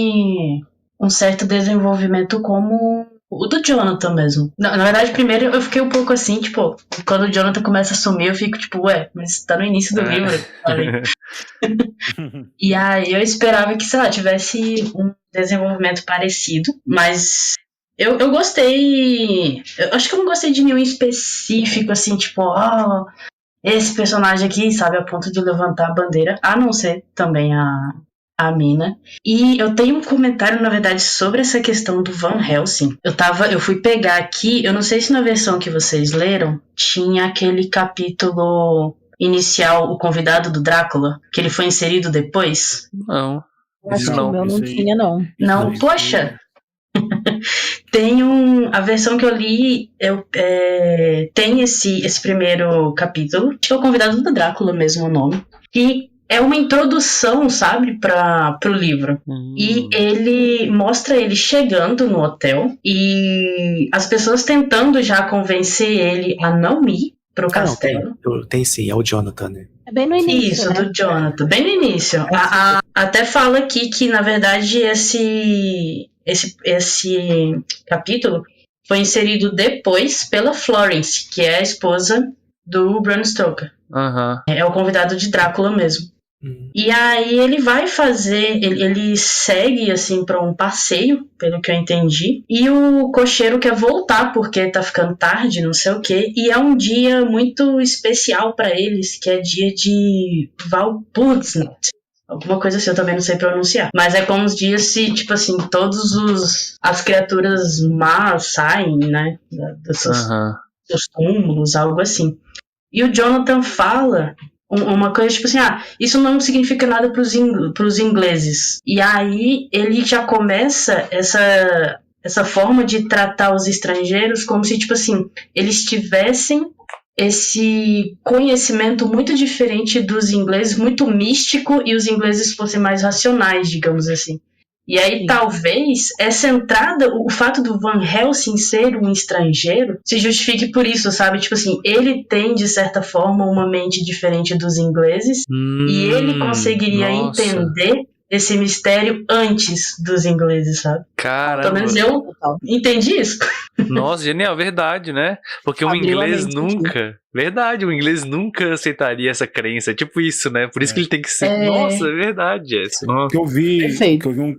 um certo desenvolvimento como o do Jonathan mesmo. Na verdade, primeiro eu fiquei um pouco assim, tipo, quando o Jonathan começa a sumir, eu fico tipo, mas tá no início do livro, sabe? E aí eu esperava que, sei lá, tivesse um desenvolvimento parecido, mas eu gostei. Eu acho que eu não gostei de nenhum específico, assim, tipo, esse personagem aqui, sabe, a ponto de levantar a bandeira, a não ser também a mina. E eu tenho um comentário, na verdade, sobre essa questão do Van Helsing. Eu fui pegar aqui, eu não sei se na versão que vocês leram, tinha aquele capítulo inicial, o convidado do Drácula, que ele foi inserido depois.
Não.
Acho que o meu não tinha, não.
Não, poxa! Tem a versão que eu li, tem esse primeiro capítulo, acho que é o convidado do Drácula mesmo o nome, e é uma introdução, sabe, pro livro. E ele mostra ele chegando no hotel e as pessoas tentando já convencer ele a não ir pro castelo.
Tem sim, é o Jonathan, né?
É bem no início,
Isso,
né?
do Jonathan, bem no início. Até fala aqui que, na verdade, esse capítulo foi inserido depois pela Florence, que é a esposa do Bram Stoker. É o convidado de Drácula mesmo. E aí ele vai fazer, ele segue assim para um passeio, pelo que eu entendi, e o cocheiro quer voltar porque tá ficando tarde, não sei o que, e é um dia muito especial para eles, que é dia de Walpurgisnacht. Alguma coisa assim, eu também não sei pronunciar. Mas é como os dias se, tipo assim, as criaturas más saem, né, dos seus túmulos, algo assim. E o Jonathan fala uma coisa tipo assim, isso não significa nada pros ingleses. E aí ele já começa essa forma de tratar os estrangeiros como se, tipo assim, eles tivessem esse conhecimento muito diferente dos ingleses, muito místico, e os ingleses fossem mais racionais, digamos assim. E aí, talvez, essa entrada, o fato do Van Helsing ser um estrangeiro, se justifique por isso, sabe? Tipo assim, ele tem, de certa forma, uma mente diferente dos ingleses, e ele conseguiria entender esse mistério antes dos ingleses, sabe?
Caramba.
Pelo menos eu entendi isso.
Nossa, genial, verdade, né? Porque o inglês nunca... Verdade, o inglês nunca aceitaria essa crença. Tipo isso, né? Por isso que ele tem que ser... Nossa, é verdade.
Que eu vi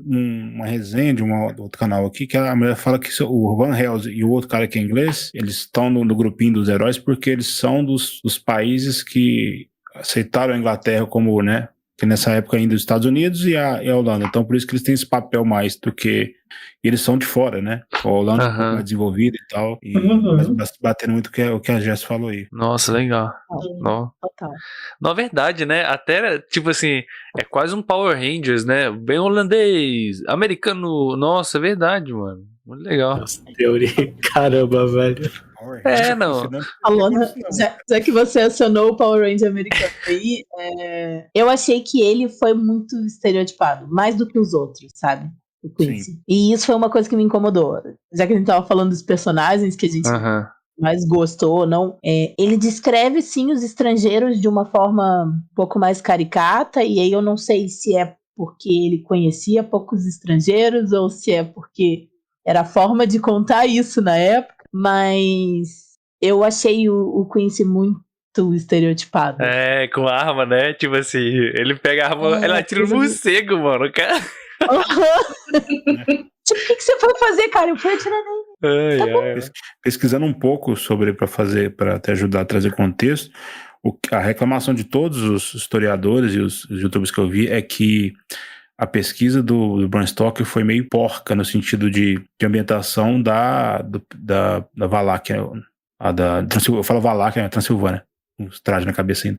uma resenha de outro canal aqui, que a mulher fala que o Van Helsing e o outro cara que é inglês, eles estão no grupinho dos heróis porque eles são dos países que aceitaram a Inglaterra como, né, que nessa época ainda os Estados Unidos e a Holanda. Então, por isso que eles têm esse papel mais do que... Eles são de fora, né? A Holanda é um pouco mais desenvolvida e tal. Mas batendo muito o que a Jess falou aí.
Nossa, legal.
Total.
Na verdade, né? Até, tipo assim, é quase um Power Rangers, né? Bem holandês, americano. Nossa, é verdade, mano. Muito legal.
Nossa, teoria. Caramba, velho.
Não.
Alona, já que você acionou o Power Ranger americano aí, eu achei que ele foi muito estereotipado, mais do que os outros, sabe? O Quincy.
Sim.
E isso foi uma coisa que me incomodou. Já que a gente tava falando dos personagens que a gente mais gostou ou não, ele descreve sim os estrangeiros de uma forma um pouco mais caricata, e aí eu não sei se é porque ele conhecia poucos estrangeiros ou se é porque era a forma de contar isso na época, mas eu achei o Quincy muito estereotipado.
Com arma, né? Tipo assim, ele pega a arma, ela atira no morcego, mano, cara.
Tipo, o que você foi fazer, cara? Eu fui atirar nele.
Pesquisando um pouco sobre para te ajudar a trazer contexto, a reclamação de todos os historiadores e os youtubers que eu vi é que a pesquisa do Bram Stoker foi meio porca no sentido de ambientação da Valáquia, eu falo Valáquia, Transilvânia, uns trajes na cabeça ainda.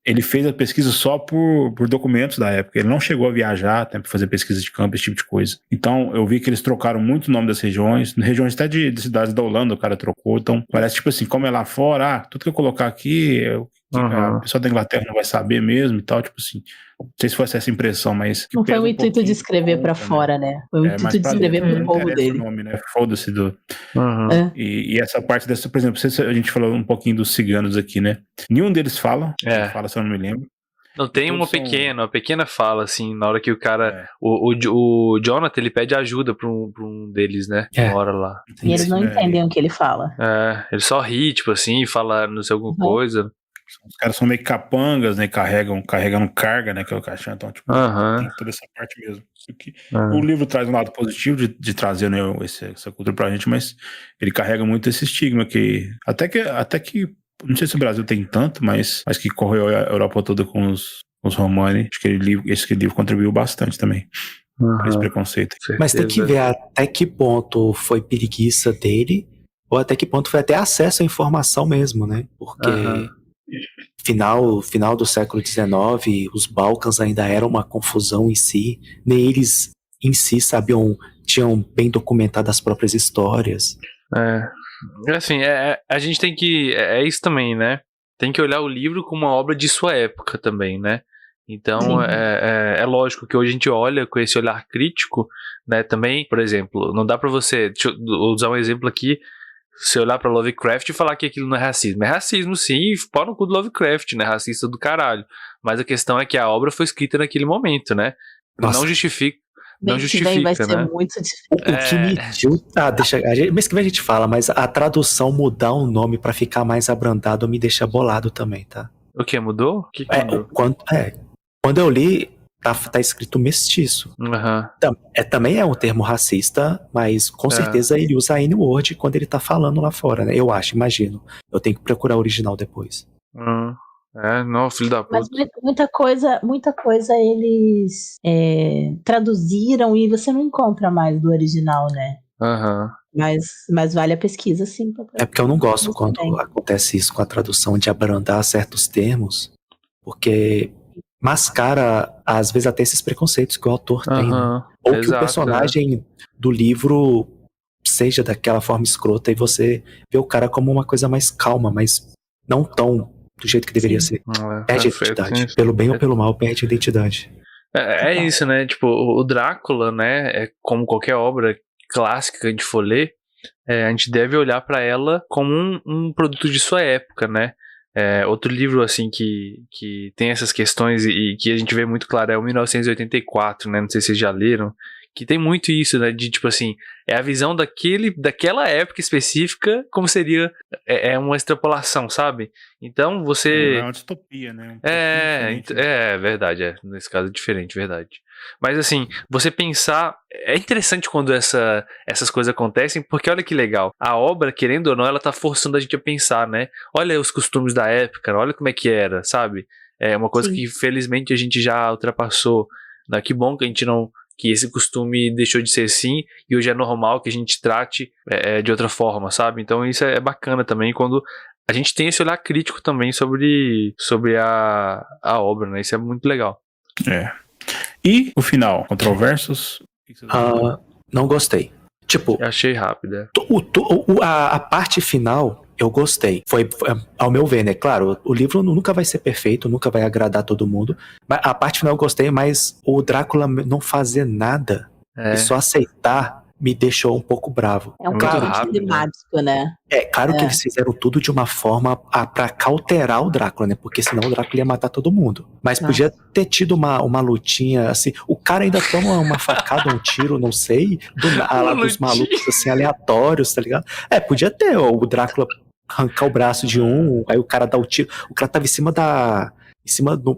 Ele fez a pesquisa só por documentos da época, ele não chegou a viajar até para fazer pesquisa de campo, esse tipo de coisa. Então eu vi que eles trocaram muito o nome das regiões até de cidades da Holanda o cara trocou, então parece tipo assim, como é lá fora, tudo que eu colocar aqui, a pessoa da Inglaterra não vai saber mesmo e tal, tipo assim, não sei se foi essa impressão, mas...
Não foi o intuito de escrever pra fora, né? Foi o intuito de escrever pro povo dele.
O nome, né? Foda-se do... E essa parte dessa, por exemplo, a gente falou um pouquinho dos ciganos aqui, né? Nenhum deles fala, se eu não me lembro.
Não, tem uma pequena fala, assim, na hora que o cara... O Jonathan, ele pede ajuda pra um deles, né? Uma hora lá.
E eles não entendem o que ele fala.
Ele só ri, tipo assim, fala não sei alguma coisa.
Os caras são meio capangas, né? Carregando carga, né? Que é o caixão. Então, tipo, tem toda essa parte mesmo. O livro traz um lado positivo de trazer, né, essa cultura pra gente, mas ele carrega muito esse estigma que até que não sei se o Brasil tem tanto, mas que correu a Europa toda com os Romani. Acho que esse livro contribuiu bastante também. Esse preconceito.
Mas tem que ver até que ponto foi preguiça dele, ou até que ponto foi até acesso à informação mesmo, né? Porque final do século XIX, os Balcãs ainda eram uma confusão em si, nem eles em si tinham bem documentado as próprias histórias.
Assim, a gente tem que... É isso também, né? Tem que olhar o livro como uma obra de sua época também, né? Então, é lógico que hoje a gente olha com esse olhar crítico, né? Também, por exemplo, não dá pra você... Deixa eu usar um exemplo aqui. Você olhar pra Lovecraft e falar que aquilo não é racismo. É racismo, sim, pau no cu do Lovecraft, né? Racista do caralho. Mas a questão é que a obra foi escrita naquele momento, né?
Nossa.
Não justifica,
vai ser
né?
muito difícil.
O que me mês que vem a gente fala, mas a tradução mudar o nome pra ficar mais abrandado me deixa bolado também, tá?
O que mudou? O que mudou?
Quando eu li, tá escrito mestiço. Também é um termo racista, mas com certeza ele usa a N-word quando ele tá falando lá fora, né? Eu acho, imagino. Eu tenho que procurar o original depois.
Não, filho da puta.
Mas muita coisa eles traduziram e você não encontra mais do original, né? Mas vale a pesquisa, sim.
É porque eu não gosto quando acontece isso com a tradução, de abrandar certos termos, porque mascara, às vezes, até esses preconceitos que o autor tem, né? Ou que o personagem do livro seja daquela forma escrota e você vê o cara como uma coisa mais calma, mas não tão do jeito que deveria ser. Perde a identidade. Pelo bem ou pelo mal, perde a identidade.
É isso, né? Tipo, o Drácula, né? Como qualquer obra clássica que a gente for ler, a gente deve olhar pra ela como um produto de sua época, né? Outro livro, assim, que tem essas questões e que a gente vê muito claro é o 1984, né? Não sei se vocês já leram. Que tem muito isso, né? De, tipo assim, é a visão daquela época específica, como seria uma extrapolação, sabe? Então, você...
É uma distopia, né?
Verdade, nesse caso é diferente, verdade. Mas, assim, você pensar... É interessante quando essas coisas acontecem, porque olha que legal. A obra, querendo ou não, ela tá forçando a gente a pensar, né? Olha os costumes da época, olha como é que era, sabe? É uma coisa
Sim.
que felizmente a gente já ultrapassou, né? Que bom que a gente não, que esse costume deixou de ser assim e hoje é normal que a gente trate de outra forma, sabe? Então isso é bacana também quando a gente tem esse olhar crítico também sobre a obra, né? Isso é muito legal.
E o final, controversos?
Não gostei. Tipo,
Eu achei rápido.
a parte final eu gostei. Foi, ao meu ver, né? Claro, o livro nunca vai ser perfeito, nunca vai agradar todo mundo. Mas a parte final eu gostei, mas o Drácula não fazer nada e só aceitar me deixou um pouco bravo.
É um
muito
pouco
rápido,
climático, né?
Claro que eles fizeram tudo de uma forma pra cauterar o Drácula, né? Porque senão o Drácula ia matar todo mundo. Mas podia ter tido uma lutinha, assim. O cara ainda toma uma facada, um tiro, não sei, dos malucos, assim, aleatórios, tá ligado? Podia ter o Drácula arrancar o braço de um, aí o cara dá o tiro. O cara tava em cima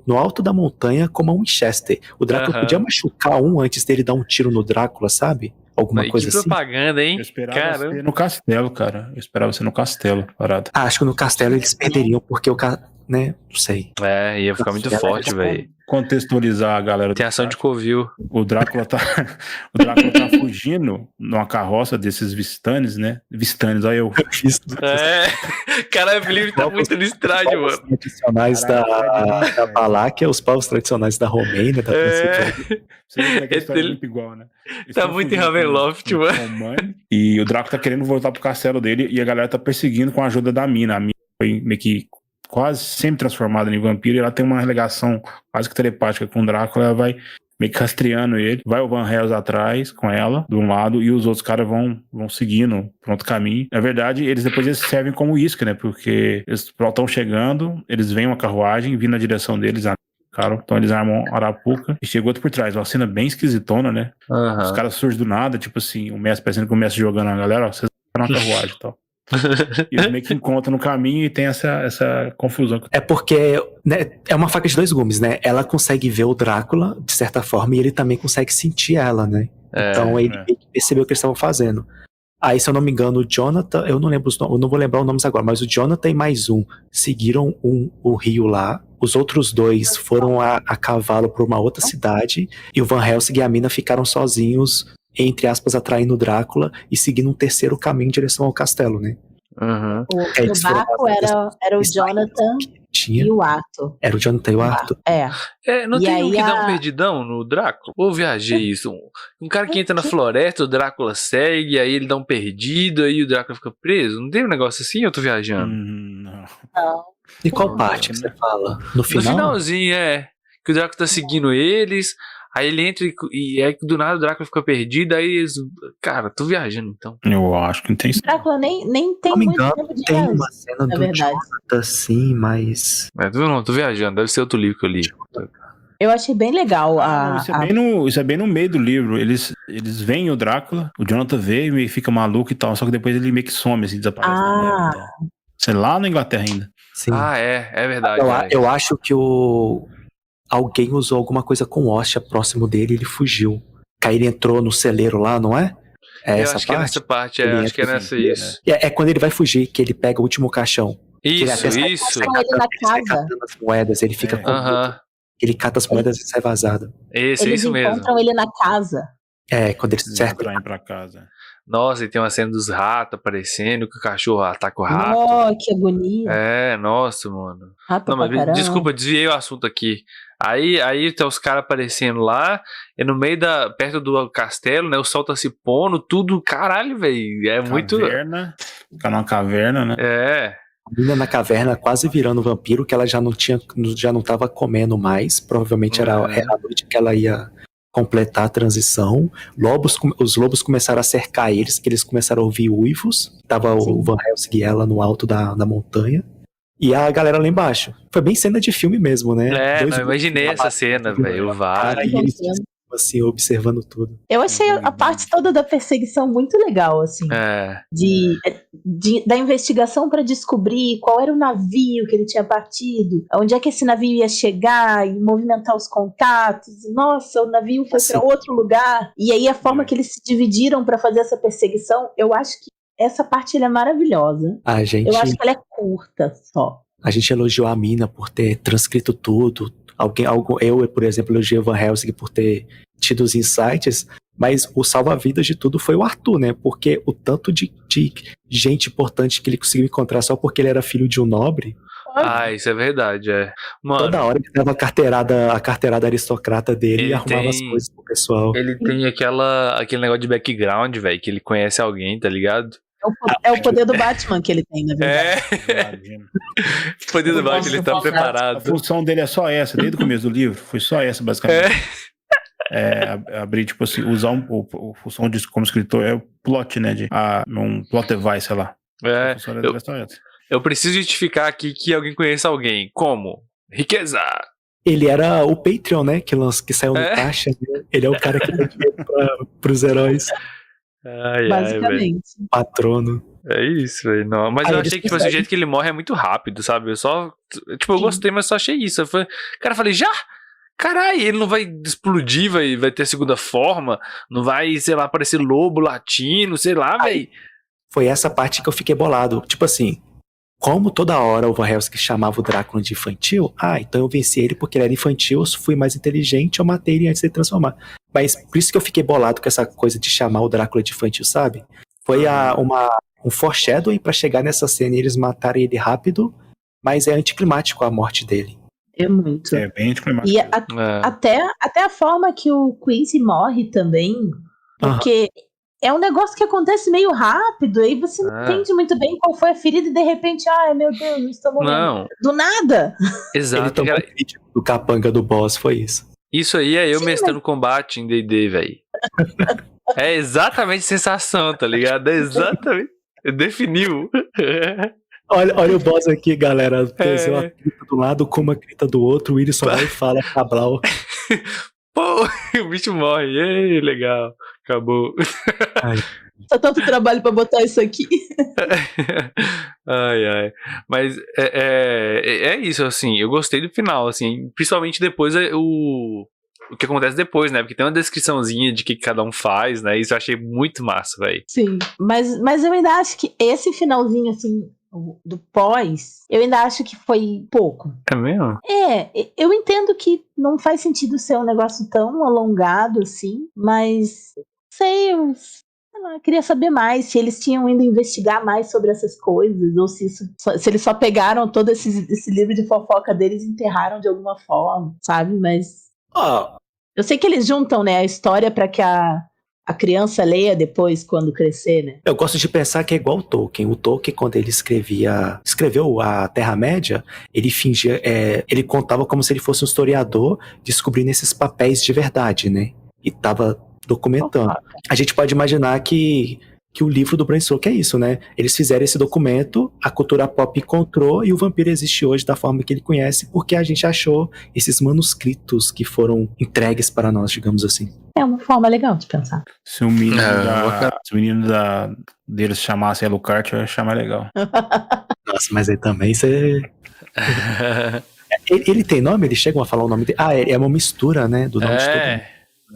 no alto da montanha como um Winchester. O Drácula podia machucar um antes dele dar um tiro no Drácula, sabe? Alguma coisa
que
assim.
propaganda, hein?
Eu esperava ser no castelo, cara. Eu esperava ser no castelo, parado.
Acho que no castelo eles perderiam, porque o cara, né? Não sei.
Ia ficar muito forte, velho.
Contextualizar a galera.
Tem ação de covil.
O Drácula tá fugindo numa carroça desses Vistanes, né? Vistanes, olha eu.
Caralho, o Felipe tá muito no estádio, mano.
Os tradicionais da Valáquia, os povos tradicionais da Romênia, da Transilvânia.
Você vê que a história é muito igual, né?
Tá muito em Ravenloft, mano.
E o Drácula tá querendo voltar pro castelo dele e a galera tá perseguindo com a ajuda da mina. A mina foi meio que quase sempre transformada em vampiro e ela tem uma ligação quase que telepática com o Drácula. Ela vai meio que rastreando ele. Vai o Van Helsing atrás com ela, de um lado, e os outros caras vão seguindo por outro caminho. Na verdade, eles servem como isca, né? Porque eles estão chegando, eles veem uma carruagem vindo na direção deles, então eles armam Arapuca e chega outro por trás. Uma cena bem esquisitona, né? Os caras surgem do nada, tipo assim, o mestre parecendo que o mestre jogando a galera, vocês estão na carruagem e tal. E eles meio que encontram no caminho e tem essa confusão.
É porque, né, é uma faca de dois gumes, né? Ela consegue ver o Drácula, de certa forma, e ele também consegue sentir ela, né? Então ele meio que percebeu o que eles estavam fazendo. Aí, se eu não me engano, o Jonathan, eu não lembro os nomes, eu não vou lembrar os nomes agora, mas o Jonathan e mais um seguiram o rio lá. Os outros dois foram a cavalo para uma outra cidade e o Van Helsing e a mina ficaram sozinhos, entre aspas, atraindo o Drácula e seguindo um terceiro caminho em direção ao castelo, né?
O barco era o Jonathan e o Arthur.
Era o Jonathan e o Arthur?
Não
e
tem um
aí
que dá um perdidão no Drácula? Ou viajei isso? Um cara que entra na floresta, o Drácula segue, aí ele dá um perdido, aí o Drácula fica preso? Não tem um negócio assim ou eu tô viajando?
Não.
E qual parte que você fala? No final?
No finalzinho, que o Drácula tá seguindo eles, aí ele entra e aí do nada o Drácula fica perdido, aí eles... Cara, tô viajando então.
Eu acho que não tem isso.
O Drácula nem tem muito tempo de
tem
viagem,
uma cena
na
do
verdade.
Jonathan, sim, mas...
Tô viajando, deve ser outro livro que eu li.
Eu achei bem legal
Isso é bem no meio do livro. Eles veem o Drácula, o Jonathan vê e fica maluco e tal, só que depois ele meio que some, assim, desaparece. Sei lá na Inglaterra ainda.
Sim.
É verdade.
Eu acho que alguém usou alguma coisa com hóstia próximo dele e ele fugiu. Aí ele entrou no celeiro lá, não é?
Eu acho que é nessa parte, acho que é nessa isso.
É quando ele vai fugir, que ele pega o último caixão.
Isso.
Ele sai catando as moedas, ele fica com ele cata as moedas e sai vazado.
Isso mesmo.
Eles encontram ele na casa.
Quando eles
cercam pra casa.
Nossa, e tem uma cena dos ratos aparecendo, que o cachorro ataca o rato.
Que agonia.
Nossa, mano.
Rato
não, mas desculpa, desviei o assunto aqui. Aí tá os caras aparecendo lá, perto do castelo, né? O sol tá se pondo, tudo, caralho, velho. Muito.
Ficar numa caverna, né?
A menina na caverna quase virando vampiro, que ela já não tava comendo mais. Provavelmente era a noite que ela ia completar a transição. Os lobos começaram a cercar eles, que eles começaram a ouvir uivos. Tava o Van Helsing e ela no alto da montanha. E a galera lá embaixo. Foi bem cena de filme mesmo, né?
Eu imaginei essa cena, velho.
E eles assim, observando tudo.
Eu achei a parte toda da perseguição muito legal, assim. Da investigação pra descobrir qual era o navio que ele tinha partido, onde é que esse navio ia chegar e movimentar os contatos. Nossa, o navio foi pra outro lugar. E aí a forma que eles se dividiram pra fazer essa perseguição, eu acho que essa parte é maravilhosa. Eu acho que ela é curta só.
A gente elogiou a Mina por ter transcrito tudo. Eu, por exemplo, elogiei o Van Helsing por ter tido os insights, mas o salva-vidas de tudo foi o Arthur, né? Porque o tanto de gente importante que ele conseguiu encontrar só porque ele era filho de um nobre.
Isso é verdade, Mano,
toda hora ele dava a carteirada aristocrata dele e arrumava as coisas pro pessoal.
Ele tem aquele negócio de background, velho, que ele conhece alguém, tá ligado?
É o poder do Batman que ele tem, na verdade.
O poder do Batman, ele tá preparado.
A função dele é só essa, desde o começo do livro. Foi só essa, basicamente. Abrir, tipo assim, usar a função de como escritor é o plot, né? Um plot device, sei lá. A função dele é só essa.
Eu preciso justificar aqui que alguém conheça alguém. Como? Riqueza!
Ele era o Patreon, né? Que saiu no caixa. Né? Ele é o cara que dá dinheiro pros heróis.
Basicamente.
Patrono.
É isso, velho. Mas eu achei que tipo, o jeito que ele morre é muito rápido, sabe? Eu gostei, mas só achei isso. Falei, já? Caralho, ele não vai explodir, vai ter segunda forma, não vai, sei lá, aparecer lobo latino, sei lá, velho.
Foi essa parte que eu fiquei bolado. Tipo assim, como toda hora o Van Helsing chamava o Drácula de infantil, então eu venci ele porque ele era infantil, eu fui mais inteligente, eu matei ele antes de transformar. Mas por isso que eu fiquei bolado com essa coisa de chamar o Drácula de infantil, sabe? Foi um foreshadowing pra chegar nessa cena e eles matarem ele rápido, mas é anticlimático a morte dele.
É muito.
É bem anticlimático.
E até a forma que o Quincy morre também, porque é um negócio que acontece meio rápido, aí você não entende muito bem qual foi a ferida e de repente, meu Deus, eu estou morrendo.
Não.
Do nada.
Exato.
Ele tomou do capanga do boss, foi isso.
Isso aí é eu mestrando combate em D&D, velho. É exatamente a sensação, tá ligado? É exatamente. Definiu.
Olha o boss aqui, galera. Tem uma crita do lado com uma crita do outro, o Willis só vai e fala Cabral.
Pô, o bicho morre. Ei, legal. Acabou.
Só tanto trabalho pra botar isso aqui.
Mas é isso, assim. Eu gostei do final, assim. Principalmente depois o que acontece depois, né? Porque tem uma descriçãozinha de que cada um faz, né? Isso eu achei muito massa, velho.
Sim, mas eu ainda acho que esse finalzinho, assim, do pós, eu ainda acho que foi pouco.
É mesmo?
Eu entendo que não faz sentido ser um negócio tão alongado assim, mas sei lá, queria saber mais se eles tinham ido investigar mais sobre essas coisas, ou se eles só pegaram todo esse livro de fofoca deles e enterraram de alguma forma, sabe? Mas eu sei que eles juntam, né, a história para que a criança leia depois, quando crescer, né?
Eu gosto de pensar que é igual o Tolkien. O Tolkien, quando ele escreveu a Terra-média, ele fingia, ele contava como se ele fosse um historiador descobrindo esses papéis de verdade, né? E tava documentando. A gente pode imaginar que o livro do Bram Stoker é isso, né? Eles fizeram esse documento, a cultura pop encontrou e o vampiro existe hoje da forma que ele conhece porque a gente achou esses manuscritos que foram entregues para nós, digamos assim.
É uma forma legal de pensar.
Se o menino, deles chamasse Alucard, eu ia chamar legal.
Nossa, mas aí também você... ele tem nome? Eles chegam a falar o nome dele? É uma mistura, né? Do nome de todo mundo.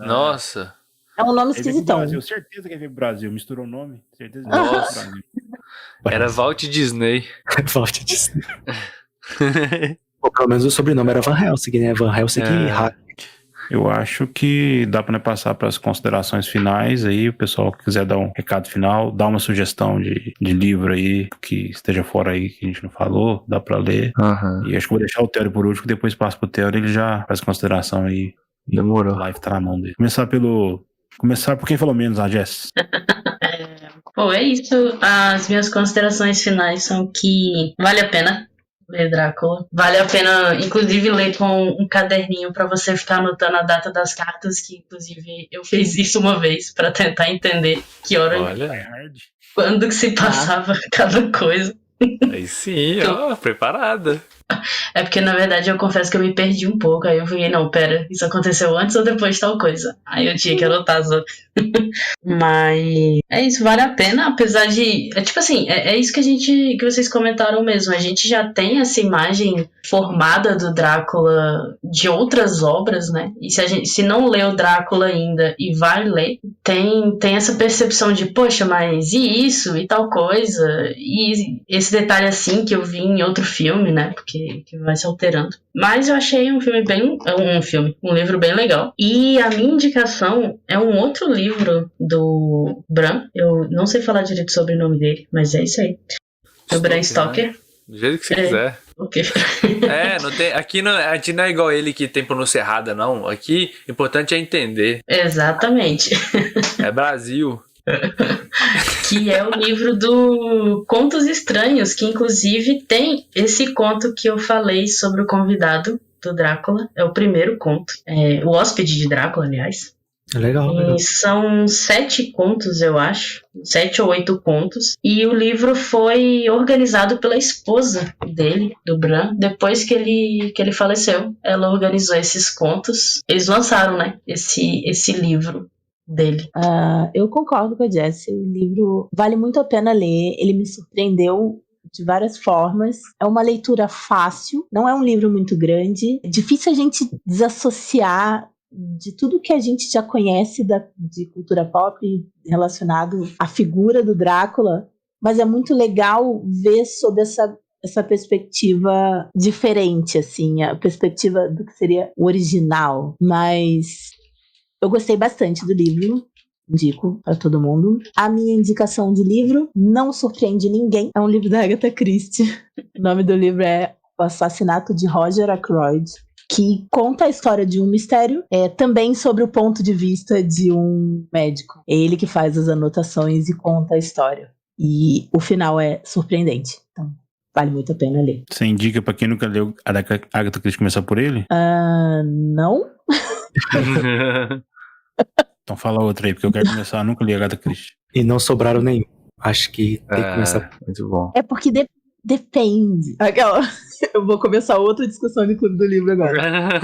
Nossa.
É um nome esquisitão.
Brasil, certeza que ele veio pro Brasil. Misturou o nome. Certeza que
Nossa. Era Walt Disney.
Walt Disney. Pô, pelo menos o sobrenome era Van Helsing, né? Van Helsing
Eu acho que dá para passar para as considerações finais aí. O pessoal que quiser dar um recado final, dá uma sugestão de livro aí que esteja fora aí que a gente não falou, dá para ler. E acho que vou deixar o Theo por último, depois passo pro Theo, ele já faz consideração aí.
Demorou.
A live tá na mão dele. Começar por quem falou menos, Jess.
É isso. As minhas considerações finais são que vale a pena ler Drácula. Vale a pena, inclusive, ler com um caderninho pra você ficar anotando a data das cartas, que, inclusive, eu fiz isso uma vez pra tentar entender que hora... Quando que se passava cada coisa.
Aí sim, preparada.
É porque, na verdade, eu confesso que eu me perdi um pouco. Aí eu fiquei, não, pera, isso aconteceu antes ou depois de tal coisa? Aí eu tinha que anotar só. Mas é isso, vale a pena, apesar de... É tipo assim, é isso que vocês comentaram mesmo. A gente já tem essa imagem formada do Drácula de outras obras, né? E se não lê o Drácula ainda e vai ler, tem essa percepção de, poxa, mas e isso? E tal coisa? E esse detalhe assim que eu vi em outro filme, né? Porque que vai se alterando. Mas eu achei um livro bem legal. E a minha indicação é um outro livro do Bram. Eu não sei falar direito sobre o nome dele, mas é isso aí. É o Bram Stoker.
Né? Do jeito que você quiser.
Okay.
Não tem, aqui a gente não é igual ele que tem pronúncia errada, não. Aqui, o importante é entender.
Exatamente.
É Brasil.
Que é o livro do Contos Estranhos, que inclusive tem esse conto que eu falei sobre o convidado do Drácula. É o primeiro conto. O hóspede de Drácula, aliás.
É legal.
São 7 contos, eu acho. 7 ou 8 contos. E o livro foi organizado pela esposa dele, do Bram. Depois que ele faleceu, ela organizou esses contos. Eles lançaram, né? Esse livro dele.
Eu concordo com a Jessie. O livro vale muito a pena ler. Ele me surpreendeu de várias formas. É uma leitura fácil. Não é um livro muito grande. É difícil a gente desassociar de tudo que a gente já conhece de cultura pop relacionado à figura do Drácula, mas é muito legal ver sob essa perspectiva diferente, assim, a perspectiva do que seria o original. Mas eu gostei bastante do livro, indico para todo mundo. A minha indicação de livro não surpreende ninguém, é um livro da Agatha Christie. O nome do livro é O Assassinato de Roger Ackroyd, que conta a história de um mistério, também sobre o ponto de vista de um médico. É ele que faz as anotações e conta a história. E o final é surpreendente. Então, vale muito a pena ler.
Você indica pra quem nunca leu a Agatha Christie começar por ele?
Não.
Então fala outra aí, porque eu quero começar. Eu nunca li a Agatha Christie.
E não sobraram nenhum. Acho que tem que começar.
Muito bom.
É porque depende. Eu vou começar outra discussão de clube do livro agora.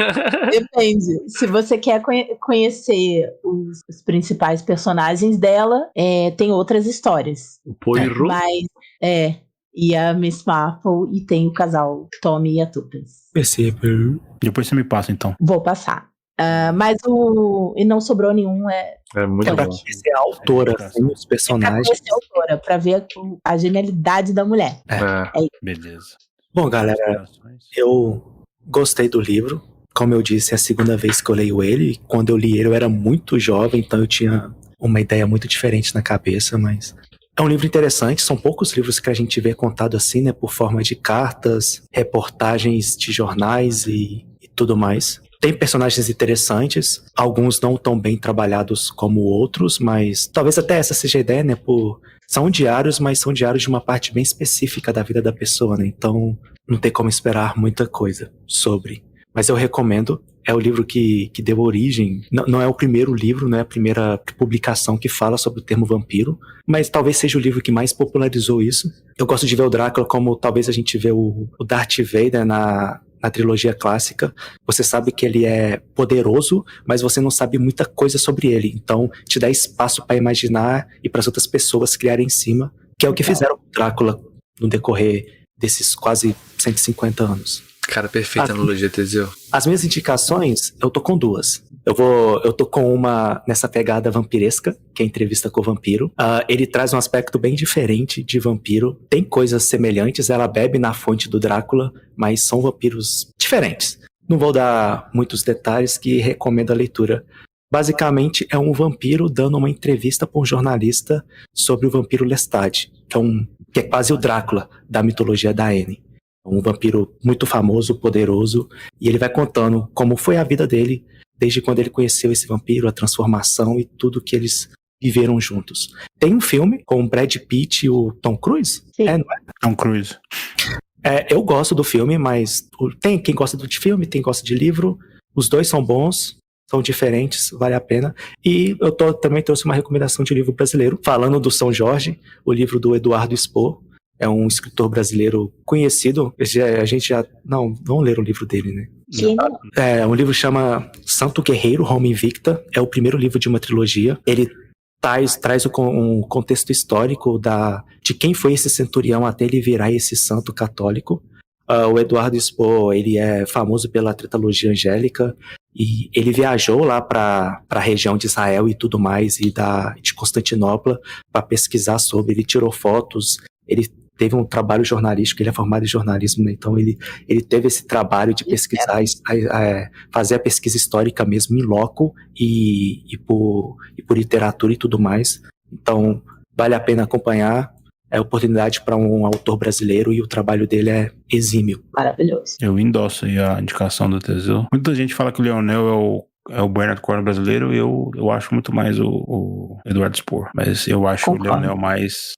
Depende. Se você quer conhecer os principais personagens dela, tem outras histórias.
O Poirot?
Mas, e a Miss Marple, e tem o casal Tommy e a Tuppence.
Percebo.
Depois você me passa, então.
Vou passar. Mas e não sobrou nenhum.
É muito
Pra
bom.
conhecer a autora, assim, os
Pra
personagens.
conhecer a autora, pra ver a genialidade da mulher.
Beleza.
Bom, galera, eu gostei do livro. Como eu disse, é a segunda vez que eu leio ele. Quando eu li ele, eu era muito jovem, então eu tinha uma ideia muito diferente na cabeça, mas é um livro interessante. São poucos livros que a gente vê contado assim, né, por forma de cartas, reportagens de jornais e tudo mais. Tem personagens interessantes, alguns não tão bem trabalhados como outros, mas talvez até essa seja a ideia, né? São diários, mas são diários de uma parte bem específica da vida da pessoa, né? Então não tem como esperar muita coisa sobre. Mas eu recomendo, é o livro que deu origem, não é o primeiro livro, não é a primeira publicação que fala sobre o termo vampiro, mas talvez seja o livro que mais popularizou isso. Eu gosto de ver o Drácula como talvez a gente vê o Darth Vader na trilogia clássica. Você sabe que ele é poderoso, mas você não sabe muita coisa sobre ele. Então, te dá espaço para imaginar e para as outras pessoas criarem em cima, que é o que fizeram com Drácula no decorrer desses quase 150 anos.
Cara, perfeita analogia, Teseu.
As minhas indicações, eu tô com duas. Eu tô com uma nessa pegada vampiresca, que é Entrevista com o Vampiro. Ele traz um aspecto bem diferente de vampiro. Tem coisas semelhantes, ela bebe na fonte do Drácula, mas são vampiros diferentes. Não vou dar muitos detalhes, que recomendo a leitura. Basicamente, é um vampiro dando uma entrevista para um jornalista sobre o vampiro Lestat, que é quase o Drácula da mitologia da Anne. Um vampiro muito famoso, poderoso, e ele vai contando como foi a vida dele desde quando ele conheceu esse vampiro, a transformação e tudo que eles viveram juntos. Tem um filme com o Brad Pitt e o Tom Cruise?
Sim.
Não é?
Tom Cruise.
Eu gosto do filme, mas tem quem gosta de filme, tem quem gosta de livro. Os dois são bons, são diferentes, vale a pena. E eu também trouxe uma recomendação de livro brasileiro, falando do São Jorge, o livro do Eduardo Spohr. É um escritor brasileiro conhecido. A gente já... Não, vamos ler o livro dele, né? Um livro chama Santo Guerreiro, Roma Invicta. É o primeiro livro de uma trilogia. Ele traz um contexto histórico de quem foi esse centurião até ele virar esse santo católico. O Eduardo Spohr, ele é famoso pela tritalogia angélica, e ele viajou lá para a região de Israel e tudo mais, e de Constantinopla, para pesquisar sobre. Ele tirou fotos, ele teve um trabalho jornalístico, ele é formado em jornalismo, né? Então ele teve esse trabalho de pesquisar, fazer a pesquisa histórica mesmo em loco e por literatura e tudo mais. Então vale a pena acompanhar. É oportunidade para um autor brasileiro e o trabalho dele é exímio.
Maravilhoso.
Eu endosso aí a indicação do Teseu. Muita gente fala que o Leonel é o Bernard Cornwell brasileiro, e eu acho muito mais o Eduardo Spohr. Mas eu acho Concordo. O Leonel mais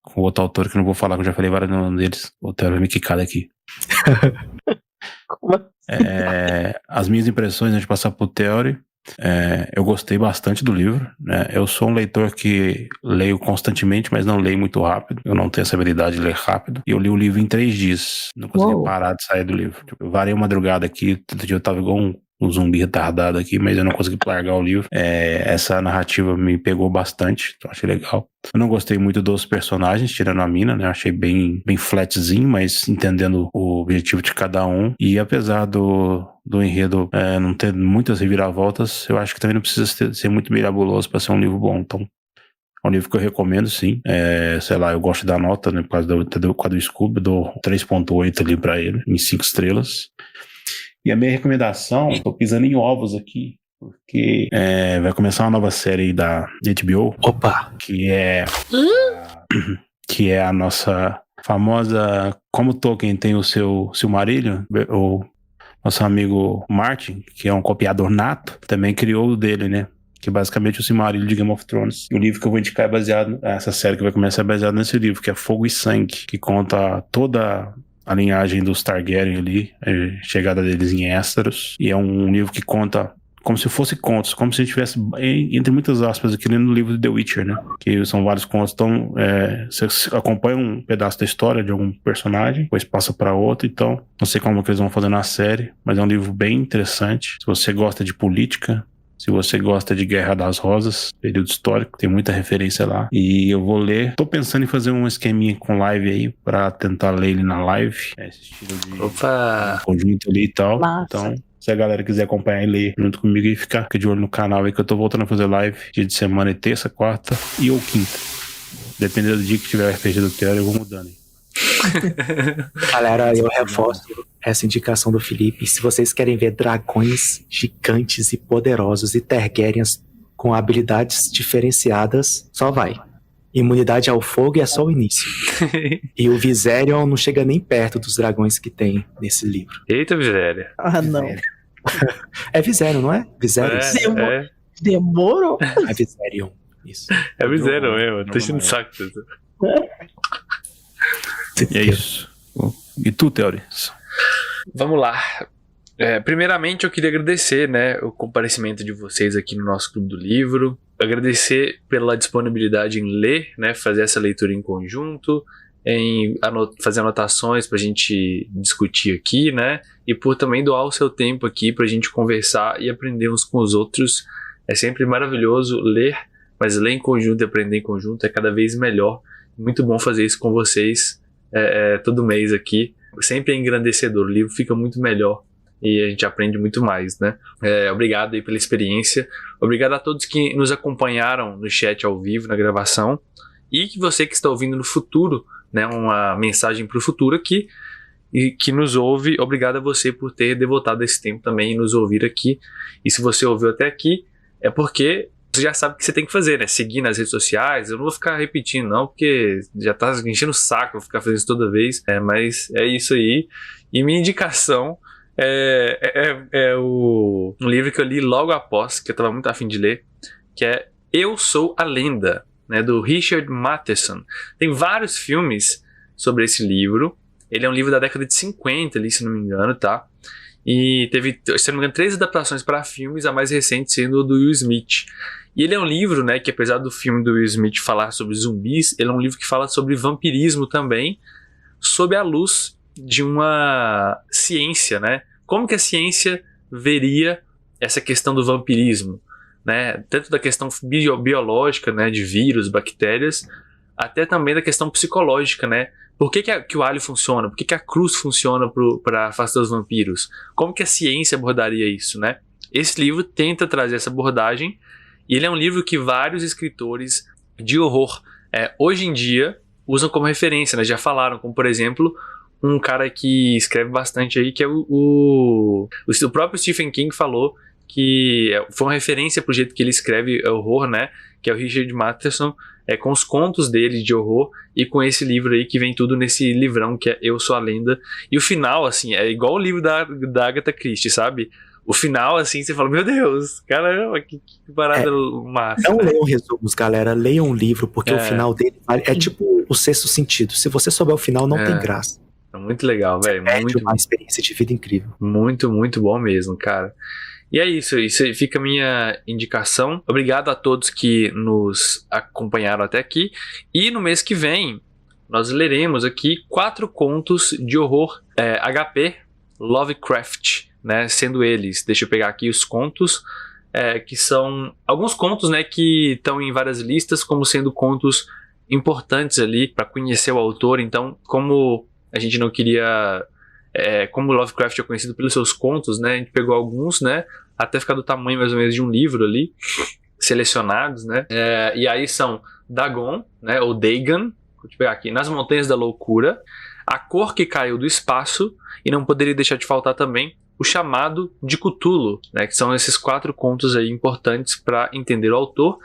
com outro autor que eu não vou falar, que eu já falei vários nomes deles. O Theo vai me quicar daqui. As minhas impressões antes de passar pro Theory. Eu gostei bastante do livro, né? Eu sou um leitor que leio constantemente, mas não leio muito rápido. Eu não tenho essa habilidade de ler rápido. E eu li o livro em 3 dias. Não consegui parar de sair do livro. Eu varei uma madrugada aqui. Todo dia eu tava igual um zumbi retardado aqui, mas eu não consegui largar o livro. Essa narrativa me pegou bastante, então achei legal. Eu não gostei muito dos personagens, tirando a mina, né? Achei bem flatzinho, mas entendendo o objetivo de cada um. E apesar do enredo não ter muitas reviravoltas, eu acho que também não precisa ser muito mirabuloso para ser um livro bom. Então, é um livro que eu recomendo, sim. Sei lá, eu gosto da nota, né? Por causa do Scooby, dou 3.8 ali pra ele, em 5 estrelas. E a minha recomendação, tô pisando em ovos aqui, porque vai começar uma nova série da HBO.
Opa!
Que é a nossa famosa... Como Tolkien tem o seu Silmarillion, o nosso amigo Martin, que é um copiador nato, também criou o dele, né? Que é basicamente o Silmarillion de Game of Thrones. E o livro que eu vou indicar essa série que vai começar é baseada nesse livro, que é Fogo e Sangue, que conta toda a linhagem dos Targaryen ali, a chegada deles em Ésteros. E é um livro que conta como se fosse contos, como se a gente tivesse, entre muitas aspas, aqui no livro de The Witcher, né? Que são vários contos. Então, você acompanha um pedaço da história de algum personagem, depois passa para outro. Então, não sei como que eles vão fazer na série, mas é um livro bem interessante. Se você gosta de política, se você gosta de Guerra das Rosas, período histórico, tem muita referência lá. E eu vou ler. Tô pensando em fazer um esqueminha com live aí, pra tentar ler ele na live. Esse estilo de conjunto ali e tal.
Massa.
Então, se a galera quiser acompanhar e ler junto comigo, e fica de olho no canal aí, que eu tô voltando a fazer live dia de semana, terça, quarta e ou quinta. Dependendo do dia que tiver o RPG do Theory, eu vou mudando aí.
Galera, eu reforço essa indicação do Felipe. Se vocês querem ver dragões gigantes e poderosos e Targaryens com habilidades diferenciadas, só vai. Imunidade ao fogo é só o início. E o Viserion não chega nem perto dos dragões que tem nesse livro.
Eita, Viserion.
Ah, não.
É Viserion, não é? Viserion.
Demorou?
É Viserion. Isso.
É Viserion mesmo. Tô enchendo o saco.
E é isso. E tu, Theory?
Vamos lá. Primeiramente, eu queria agradecer, né, o comparecimento de vocês aqui no nosso Clube do Livro. Agradecer pela disponibilidade em ler, né, fazer essa leitura em conjunto, em fazer anotações pra gente discutir aqui, né, e por também doar o seu tempo aqui pra gente conversar e aprender uns com os outros. É sempre maravilhoso ler, mas ler em conjunto e aprender em conjunto é cada vez melhor. Muito bom fazer isso com vocês todo mês aqui. Sempre é engrandecedor, o livro fica muito melhor e a gente aprende muito mais, né? Obrigado aí pela experiência. Obrigado a todos que nos acompanharam no chat ao vivo, na gravação. E que você que está ouvindo no futuro, né? Uma mensagem para o futuro aqui e que nos ouve. Obrigado a você por ter devotado esse tempo também e nos ouvir aqui. E se você ouviu até aqui, é porque você já sabe o que você tem que fazer, né? Seguir nas redes sociais. Eu não vou ficar repetindo, não, porque já tá enchendo o saco vou ficar fazendo isso toda vez. Mas é isso aí. E minha indicação é um livro que eu li logo após, que eu tava muito afim de ler, que é Eu Sou a Lenda, né? Do Richard Matheson. Tem vários filmes sobre esse livro. Ele é um livro da década de 50, ali, se não me engano, tá? E teve, se não me engano, 3 adaptações para filmes, a mais recente sendo o do Will Smith. E ele é um livro, né, que apesar do filme do Will Smith falar sobre zumbis, ele é um livro que fala sobre vampirismo também, sob a luz de uma ciência, né? Como que a ciência veria essa questão do vampirismo, né? Tanto da questão biológica, né, de vírus, bactérias, até também da questão psicológica, né? Por que o alho funciona? Por que a cruz funciona para afastar os vampiros? Como que a ciência abordaria isso, né? Esse livro tenta trazer essa abordagem, e ele é um livro que vários escritores de horror hoje em dia usam como referência, né? Já falaram, como por exemplo, um cara que escreve bastante aí, que é o próprio Stephen King falou que foi uma referência pro jeito que ele escreve horror, né? Que é o Richard Matheson, com os contos dele de horror e com esse livro aí que vem tudo nesse livrão que é Eu Sou a Lenda. E o final, assim, é igual o livro da Agatha Christie, sabe? O final, assim, você fala, meu Deus, caramba, que parada massa.
Não
né?
leiam resumos, galera, leiam um livro, porque o final dele é tipo o Sexto Sentido. Se você souber o final, não tem graça.
É muito legal, velho.
Muito uma experiência de vida incrível.
Muito, muito bom mesmo, cara. E é isso fica a minha indicação. Obrigado a todos que nos acompanharam até aqui. E no mês que vem, nós leremos aqui 4 contos de horror HP Lovecraft, né? Sendo eles, deixa eu pegar aqui os contos, que são alguns contos, né, que estão em várias listas como sendo contos importantes ali para conhecer o autor. Então, como a gente não queria... como Lovecraft é conhecido pelos seus contos, né? A gente pegou alguns, né? Até ficar do tamanho mais ou menos de um livro ali, selecionados, né? E aí são Dagon, né? Ou Dagon, vou te pegar aqui, Nas Montanhas da Loucura, A Cor que Caiu do Espaço, e não poderia deixar de faltar também O Chamado de Cthulhu, né? Que são esses 4 contos aí importantes para entender o autor,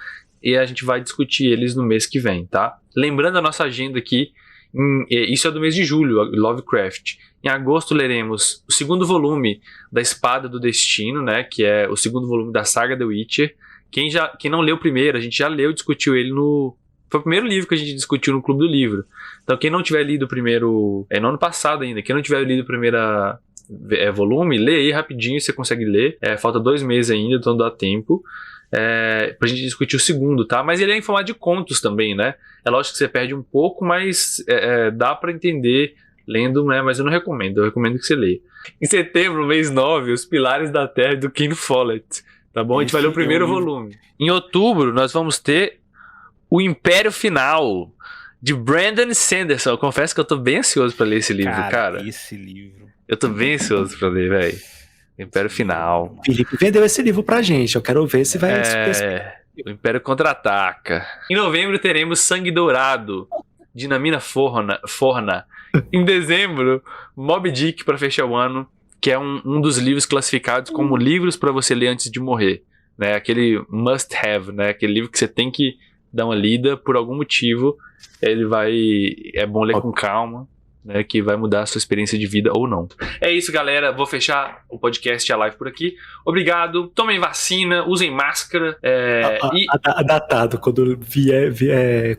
e a gente vai discutir eles no mês que vem, tá? Lembrando a nossa agenda aqui, isso é do mês de julho, Lovecraft. Em agosto leremos o 2º volume da Espada do Destino, né, que é o 2º volume da saga The Witcher. Quem não leu o primeiro, a gente já leu e discutiu ele foi o primeiro livro que a gente discutiu no Clube do Livro. Então quem não tiver lido o primeiro... no ano passado ainda. Quem não tiver lido o primeiro volume, lê aí rapidinho, você consegue ler. Falta 2 meses ainda, então dá tempo. Pra gente discutir o segundo, tá? Mas ele é em formato de contos também, né? É lógico que você perde um pouco, mas dá pra entender lendo, né? Mas eu não recomendo, eu recomendo que você leia. Em setembro, mês 9, Os Pilares da Terra, do Ken Follett, tá bom? A gente vai ler o primeiro volume. Em outubro, nós vamos ter O Império Final, de Brandon Sanderson. Eu confesso que eu tô bem ansioso pra ler esse livro, cara.
Esse livro.
Eu tô bem ansioso pra ler, velho. Império Final.
Felipe vendeu esse livro pra gente. Eu quero ver se vai...
O Império Contra-Ataca. Em novembro teremos Sangue Dourado, de Namina Forna. Em dezembro, Moby Dick pra fechar o ano, que é um dos livros classificados como livros pra você ler antes de morrer, né? Aquele must have, né? Aquele livro que você tem que dar uma lida por algum motivo. É bom ler com calma, né, que vai mudar a sua experiência de vida ou não. É isso, galera. Vou fechar o podcast e a live por aqui. Obrigado. Tomem vacina, usem máscara.
Datado. Quando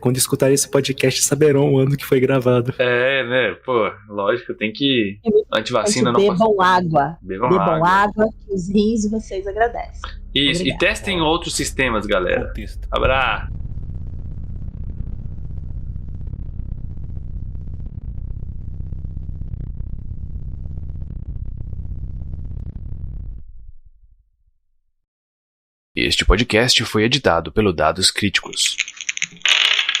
quando escutarem esse podcast, saberão o ano que foi gravado.
Né? Pô, lógico, tem que... Antivacina não pode...
Bebam água, que os rins de vocês agradecem.
Isso.
Obrigada.
E testem outros sistemas, galera. Abraço. Este podcast foi editado pelo Dados Críticos.